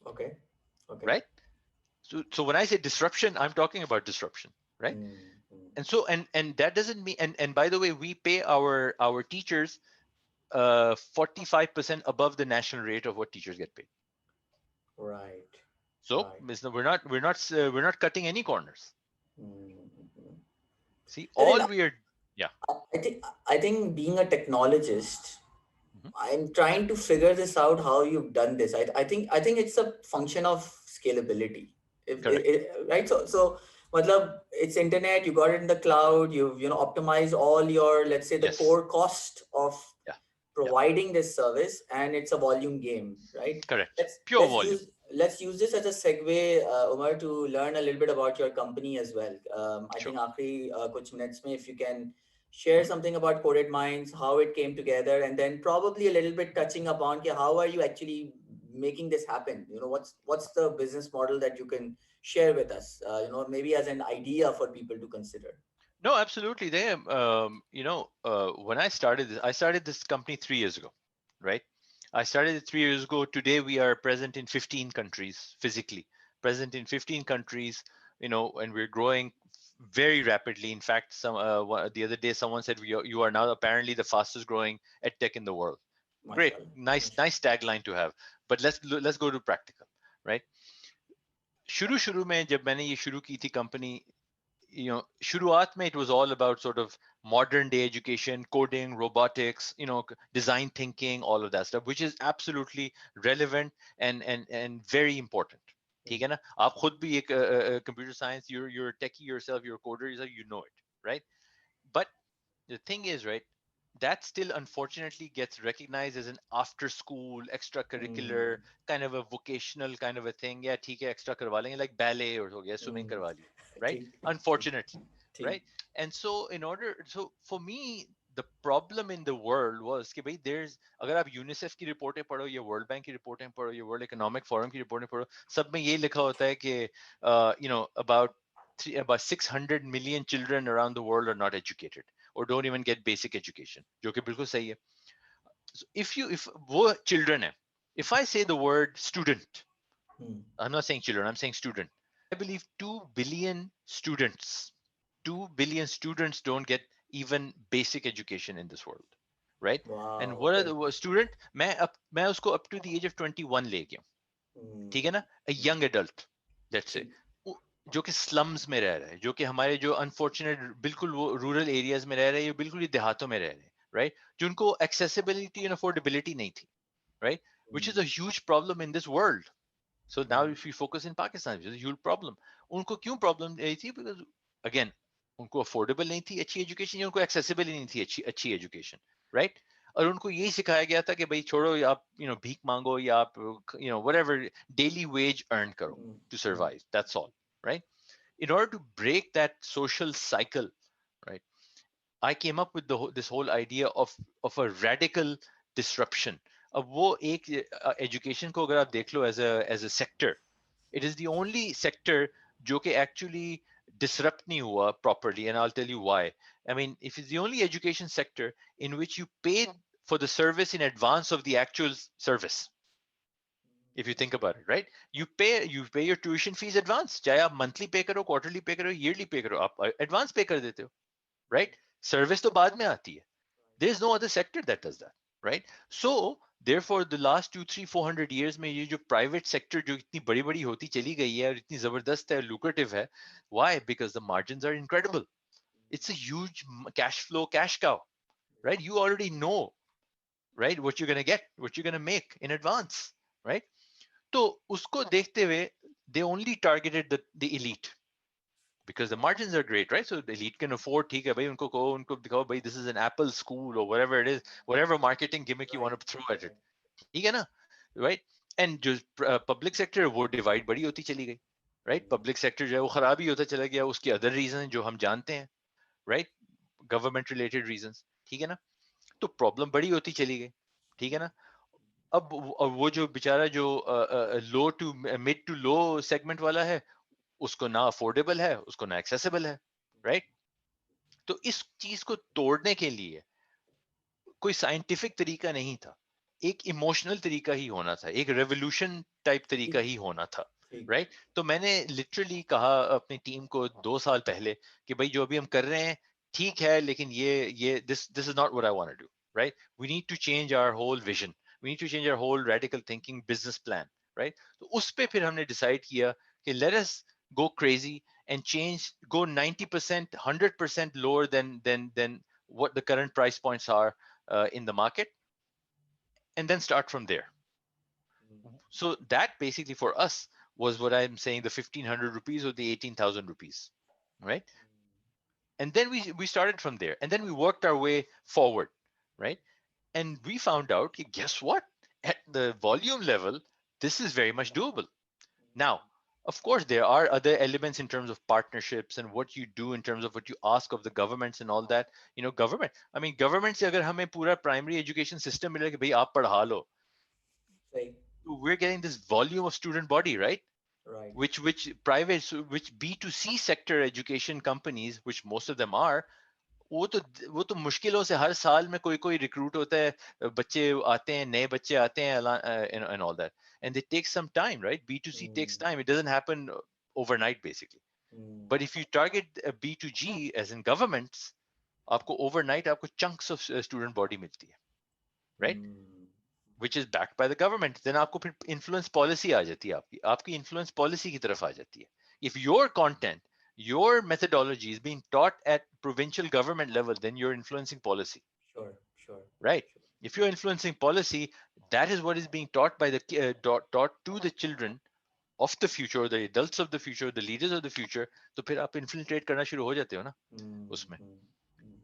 Okay. Okay. right? So when I say disruption, I'm talking about disruption, right? Mm. And so and that doesn't mean, and by the way, we pay our teachers 45% above the national rate of what teachers get paid. Right. So Right. we're not cutting any corners. Mm. See, I think all we are, yeah. I think being a technologist, Mhm. I'm trying to figure this out how you've done this. I think it's a function of scalability. Correct. Right? So matlab, it's internet, you got it in the cloud, you've optimized all your, let's say, the Yes. core cost of Yeah. Yeah. providing this service, and it's a volume game, right? Correct. Let's Pure let's volume. use let's use this as a segue, Umar, to learn a little bit about your company as well. I Sure. think आखिरी कुछ minutes में, if you can share Mhm. something about Coded Minds, how it came together, and then probably a little bit touching upon how are you actually making this happen? What's the business model that you can share with us? Maybe as an idea for people to consider. No, absolutely. When I started this company 3 years ago, right? I started it 3 years ago. Today we are present in 15 countries physically, present in 15 countries, and we're growing very rapidly. In fact, the other day someone said you are now apparently the fastest growing edtech in the world. Great, Mashallah. nice, Mashallah. nice tagline to have. But let's go to practical, right? शुरू शुरू में जब मैंने ये शुरू की थी company, शुरुआत में it was all about sort of modern day education, coding, robotics, design thinking, all of that stuff, which is absolutely relevant and very important. ठीक है ना? आप खुद भी एक computer science, you're a techie yourself, you're a coder yourself, you know it, right? But the thing is, right, that still unfortunately gets recognized as an after school extracurricular Mm. kind of a vocational kind of a thing. Yeah, theek hai, extra karwa lenge, like ballet or ho gaya, swimming Mm. karwa li, right? ठीक ठीक Unfortunately, ठीक. right? And so for me, the problem in the world was कि भाई there's, अगर आप UNICEF की रिपोर्टें पढ़ो या वर्ल्ड बैंक की रिपोर्टें पढ़ो या वर्ल्ड इकोनॉमिक फोरम की रिपोर्टें पढ़ो, सब में ये लिखा होता है कि about 600 million children around the world are not educated or don't even get basic education, जो कि बिल्कुल सही है. So if वो children है, if I say the word student, Hmm. I'm not saying children, I'm saying student. I believe 2 billion students, 2 billion students don't get even basic education in this world, right? And Wow. what are Okay. the student? मैं उसको up to the age of 21 ले गया, ठीक है Hmm. ना? A young adult, let's say, ठीक. जो कि स्लम्स में रह रहा है, जो कि हमारे जो अनफॉर्चुनेट बिल्कुल वो रूरल एरियाज में रह रहे हैं, बिल्कुल ही देहातों में रह रहे हैं, राइट? जिनको एक्सेसिबिलिटी एंड अफोर्डेबिलिटी नहीं थी, right? Which is a huge problem in this world. So now Hmm. if we focus in Pakistan, which is a huge problem. उनको क्यों प्रॉब्लम रही थी? Because again, उनको अफोर्डेबल नहीं थी अच्छी एजुकेशन, या उनको एक्सेसिबल नहीं थी अच्छी अच्छी एजुकेशन, राइट? और उनको यही सिखाया गया था कि भाई छोड़ो, आप भीख मांगो, या आप whatever daily wage earn करो Hmm. to Hmm. survive. That's all, right? In order to break that social cycle, right, I came up with this whole idea of a radical disruption. अब वो एक education को अगर आप देख लो as a sector, it is the only sector जो कि actually disrupt नहीं हुआ properly, and I'll tell you why. I mean, if it's the only education sector in which you pay for the service in advance of the actual service, if you think about it, right? You pay your tuition fees advance, चाहे आप monthly pay करो, quarterly pay करो, yearly pay करो, आप advance pay कर देते हो, right? Service तो बाद में आती है. There's no other sector that does that, right? So therefore the last 200, 300, 400 years में ये जो private sector जो इतनी बड़ी बड़ी होती चली गई है और इतनी जबरदस्त है, lucrative है, why? Because the margins are incredible. It's a huge cash flow cash cow, right? You already know, right, what you're going to get, what you're going to make in advance, right? तो उसको देखते हुए they only targeted the elite because the margins are great, right? So the elite can afford, ठीक है भाई, उनको कहो, उनको दिखाओ भाई, this is an Apple school or whatever it is, whatever marketing gimmick you Right. want to throw at it, ठीक है ना, right? And जो public sector वो divide बड़ी होती चली गई, right? Public sector जो है वो खराब ही होता चला गया, उसके other reasons जो हम जानते हैं, right? Government related reasons, ठीक है ना? तो problem बड़ी होती चली गई, ठीक है ना? अब वो जो बेचारा जो low to mid to low segment वाला है, उसको ना अफोर्डेबल है, उसको ना एक्सेसिबल है, राइट? तो इस चीज को तोड़ने के लिए कोई साइंटिफिक तरीका नहीं था, एक इमोशनल तरीका ही होना था, एक रेवोल्यूशन टाइप तरीका ही होना था. ठीक। right? तो मैंने literally कहा अपनी टीम को 2 साल पहले कि भाई जो अभी हम कर रहे हैं ठीक है, लेकिन ये this is not what I want to do, right? We need to change our whole vision. We need to change our whole radical thinking business plan, right? तो उस पे फिर हमने decide किया कि let us go crazy and change, go 90%, 100% lower than what the current price points are in the market, and then start from there. So that basically for us was what I'm saying, the 1,500 rupees or the 18,000 rupees, right? And then we started from there, and then we worked our way forward, right? And we found out, guess what? At the volume level, this is very much doable. Now, of course, there are other elements in terms of partnerships and what you do in terms of what you ask of the governments and all that. You know, government. I mean, government से अगर हमें पूरा primary education system मिले कि भाई आप पढ़ा लो, सही। we're getting this volume of student body, right? Right. Which private, which B2C sector education companies, which most of them are, वो तो वो तो मुश्किलों से हर साल में कोई कोई रिक्रूट होता है, बच्चे आते हैं, नए बच्चे आते हैं, and all that, and it takes some time, right? B2C takes time. It doesn't happen overnight basically. But if you target B2G as in governments, आपको overnight आपको chunks of student body मिलती है, right? Which is backed by the government. Then आपको फिर influence policy आ जाती है, आपकी influence policy की तरफ आ जाती है. If your content, your methodology is being taught at provincial government level, then you're influencing policy, sure sure. right? If you're influencing policy, that is what is being taught by taught to the children of the future, the adults of the future, the leaders of the future. तो फिर आप infiltrate करना शुरू हो जाते हो ना उसमें.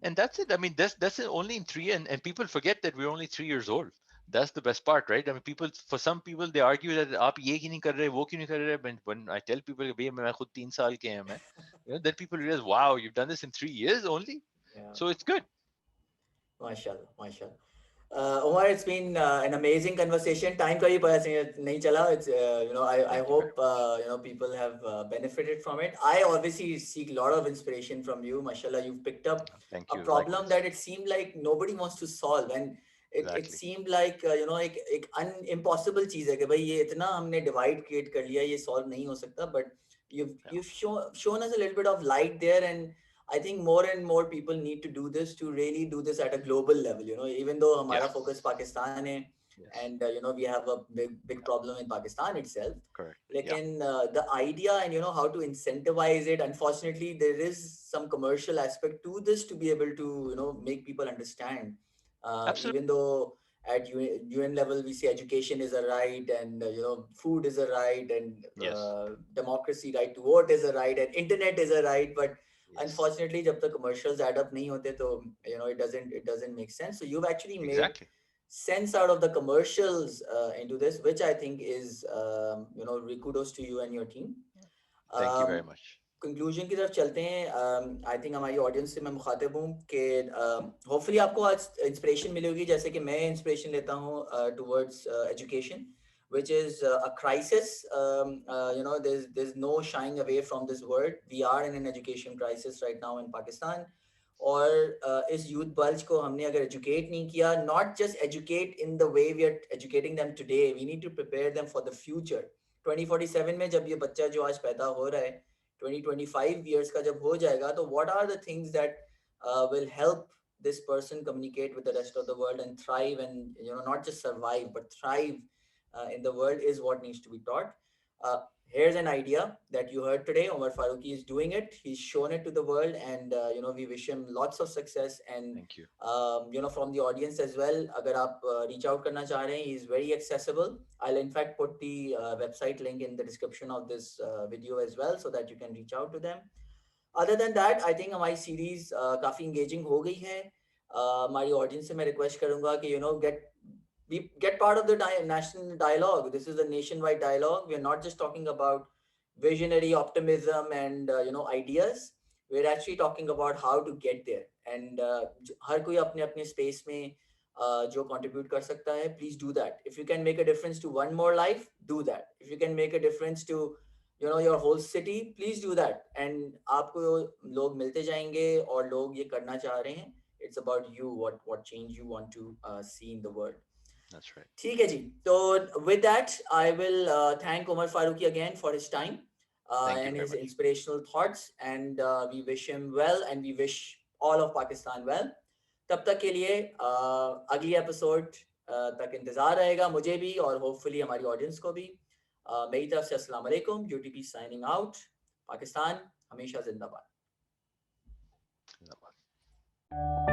And that's it. I mean, that's it only in three, and people forget that we're only 3 years old. That's the best part, right? I mean, people, for some people, they argue that आप ये क्यों नहीं कर रहे, वो क्यों नहीं कर रहे. When I tell people कि भैया मैं खुद 3 साल के हैं मैं, then people realize, wow, you've done this in 3 years only. So it's good. माशाल्लाह माशाल्लाह। Umar, it's been an amazing conversation. Time का भी पता नहीं चला. It's I Thank you very hope much. people have benefited from it. I obviously seek a lot of inspiration from you. Mashallah, you've picked up Thank a you. problem Likewise. that it seemed like nobody wants to solve, and it Exactly. seemed like एक impossible चीज है कि भाई ये इतना हमने divide create कर लिया, ये solve नहीं हो सकता. But you've shown us a little bit of light there, and I think more and more people need to do this, to really do this at a global level. Even though Yeah. हमारा focus Pakistan hai, Yes. and we have a big problem in Pakistan itself. Correct. Yeah. Lekin the idea and how to incentivize it, unfortunately, there is some commercial aspect to this to be able to make people understand. Absolutely. Even though at UN level we say education is a right, and food is a right, and Yes. democracy, right to vote, is a right, and internet is a right, but Yes. unfortunately जब तक commercials add up नहीं होते तो it doesn't make sense. So you've actually made Exactly. sense out of the commercials into this, which I think is kudos to you and your team. Thank you very much. Conclusion की तरफ चलते हैं. I think हमारी audience से मैं मुखातिब हूँ कि होपफुली आपको आज इंस्पिरेशन मिलेगी जैसे कि मैं इंस्पिरेशन लेता हूँ towards education, which is a crisis. There's no shying away from this word. We are in an education crisis right now in Pakistan. और इस यूथ बल्ज को हमने अगर एजुकेट नहीं किया, not just educate in the way we are educating them today, we need to prepare them for the future. 2047 में जब ये बच्चा जो आज पैदा हो रहा है 20-25 years का जब हो जाएगा, तो what are the things that will help this person communicate with the rest of the world and thrive, and not just survive but thrive in the world, is what needs to be taught. Here's an idea that you heard today. Omar Faruqi is doing it. He's shown it to the world, and we wish him lots of success. And Thank you. from the audience as well, अगर आप reach out करना चाह रहे हैं, he's very accessible. I'll in fact put the website link in the description of this video as well, so that you can reach out to them. Other than that, I think हमारी series काफी engaging हो गई है. हमारी audience से मैं request करूंगा कि get part of the national dialogue. This is a nationwide dialogue. We're not just talking about visionary optimism and ideas. We're actually talking about how to get there. And हर कोई अपने अपने space में जो contribute कर सकता है, please do that. If you can make a difference to one more life, do that. If you can make a difference to your whole city, please do that. And आपको लोग मिलते जाएंगे और लोग ये करना चाह रहे हैं. It's about you, what change you want to see in the world. That's right. ठीक है जी. So with that, I will thank Umar Farooqi again for his time Thank you and very his much. inspirational thoughts, and we wish him well, and we wish all of Pakistan well. तब तक के लिए अगली episode तक इंतजार रहेगा मुझे भी और होपफुली हमारी ऑडियंस को भी. मेरी तरफ से अस्सलाम वालेकुम. UTP signing out. पाकिस्तान हमेशा जिंदाबाद. Zindabad.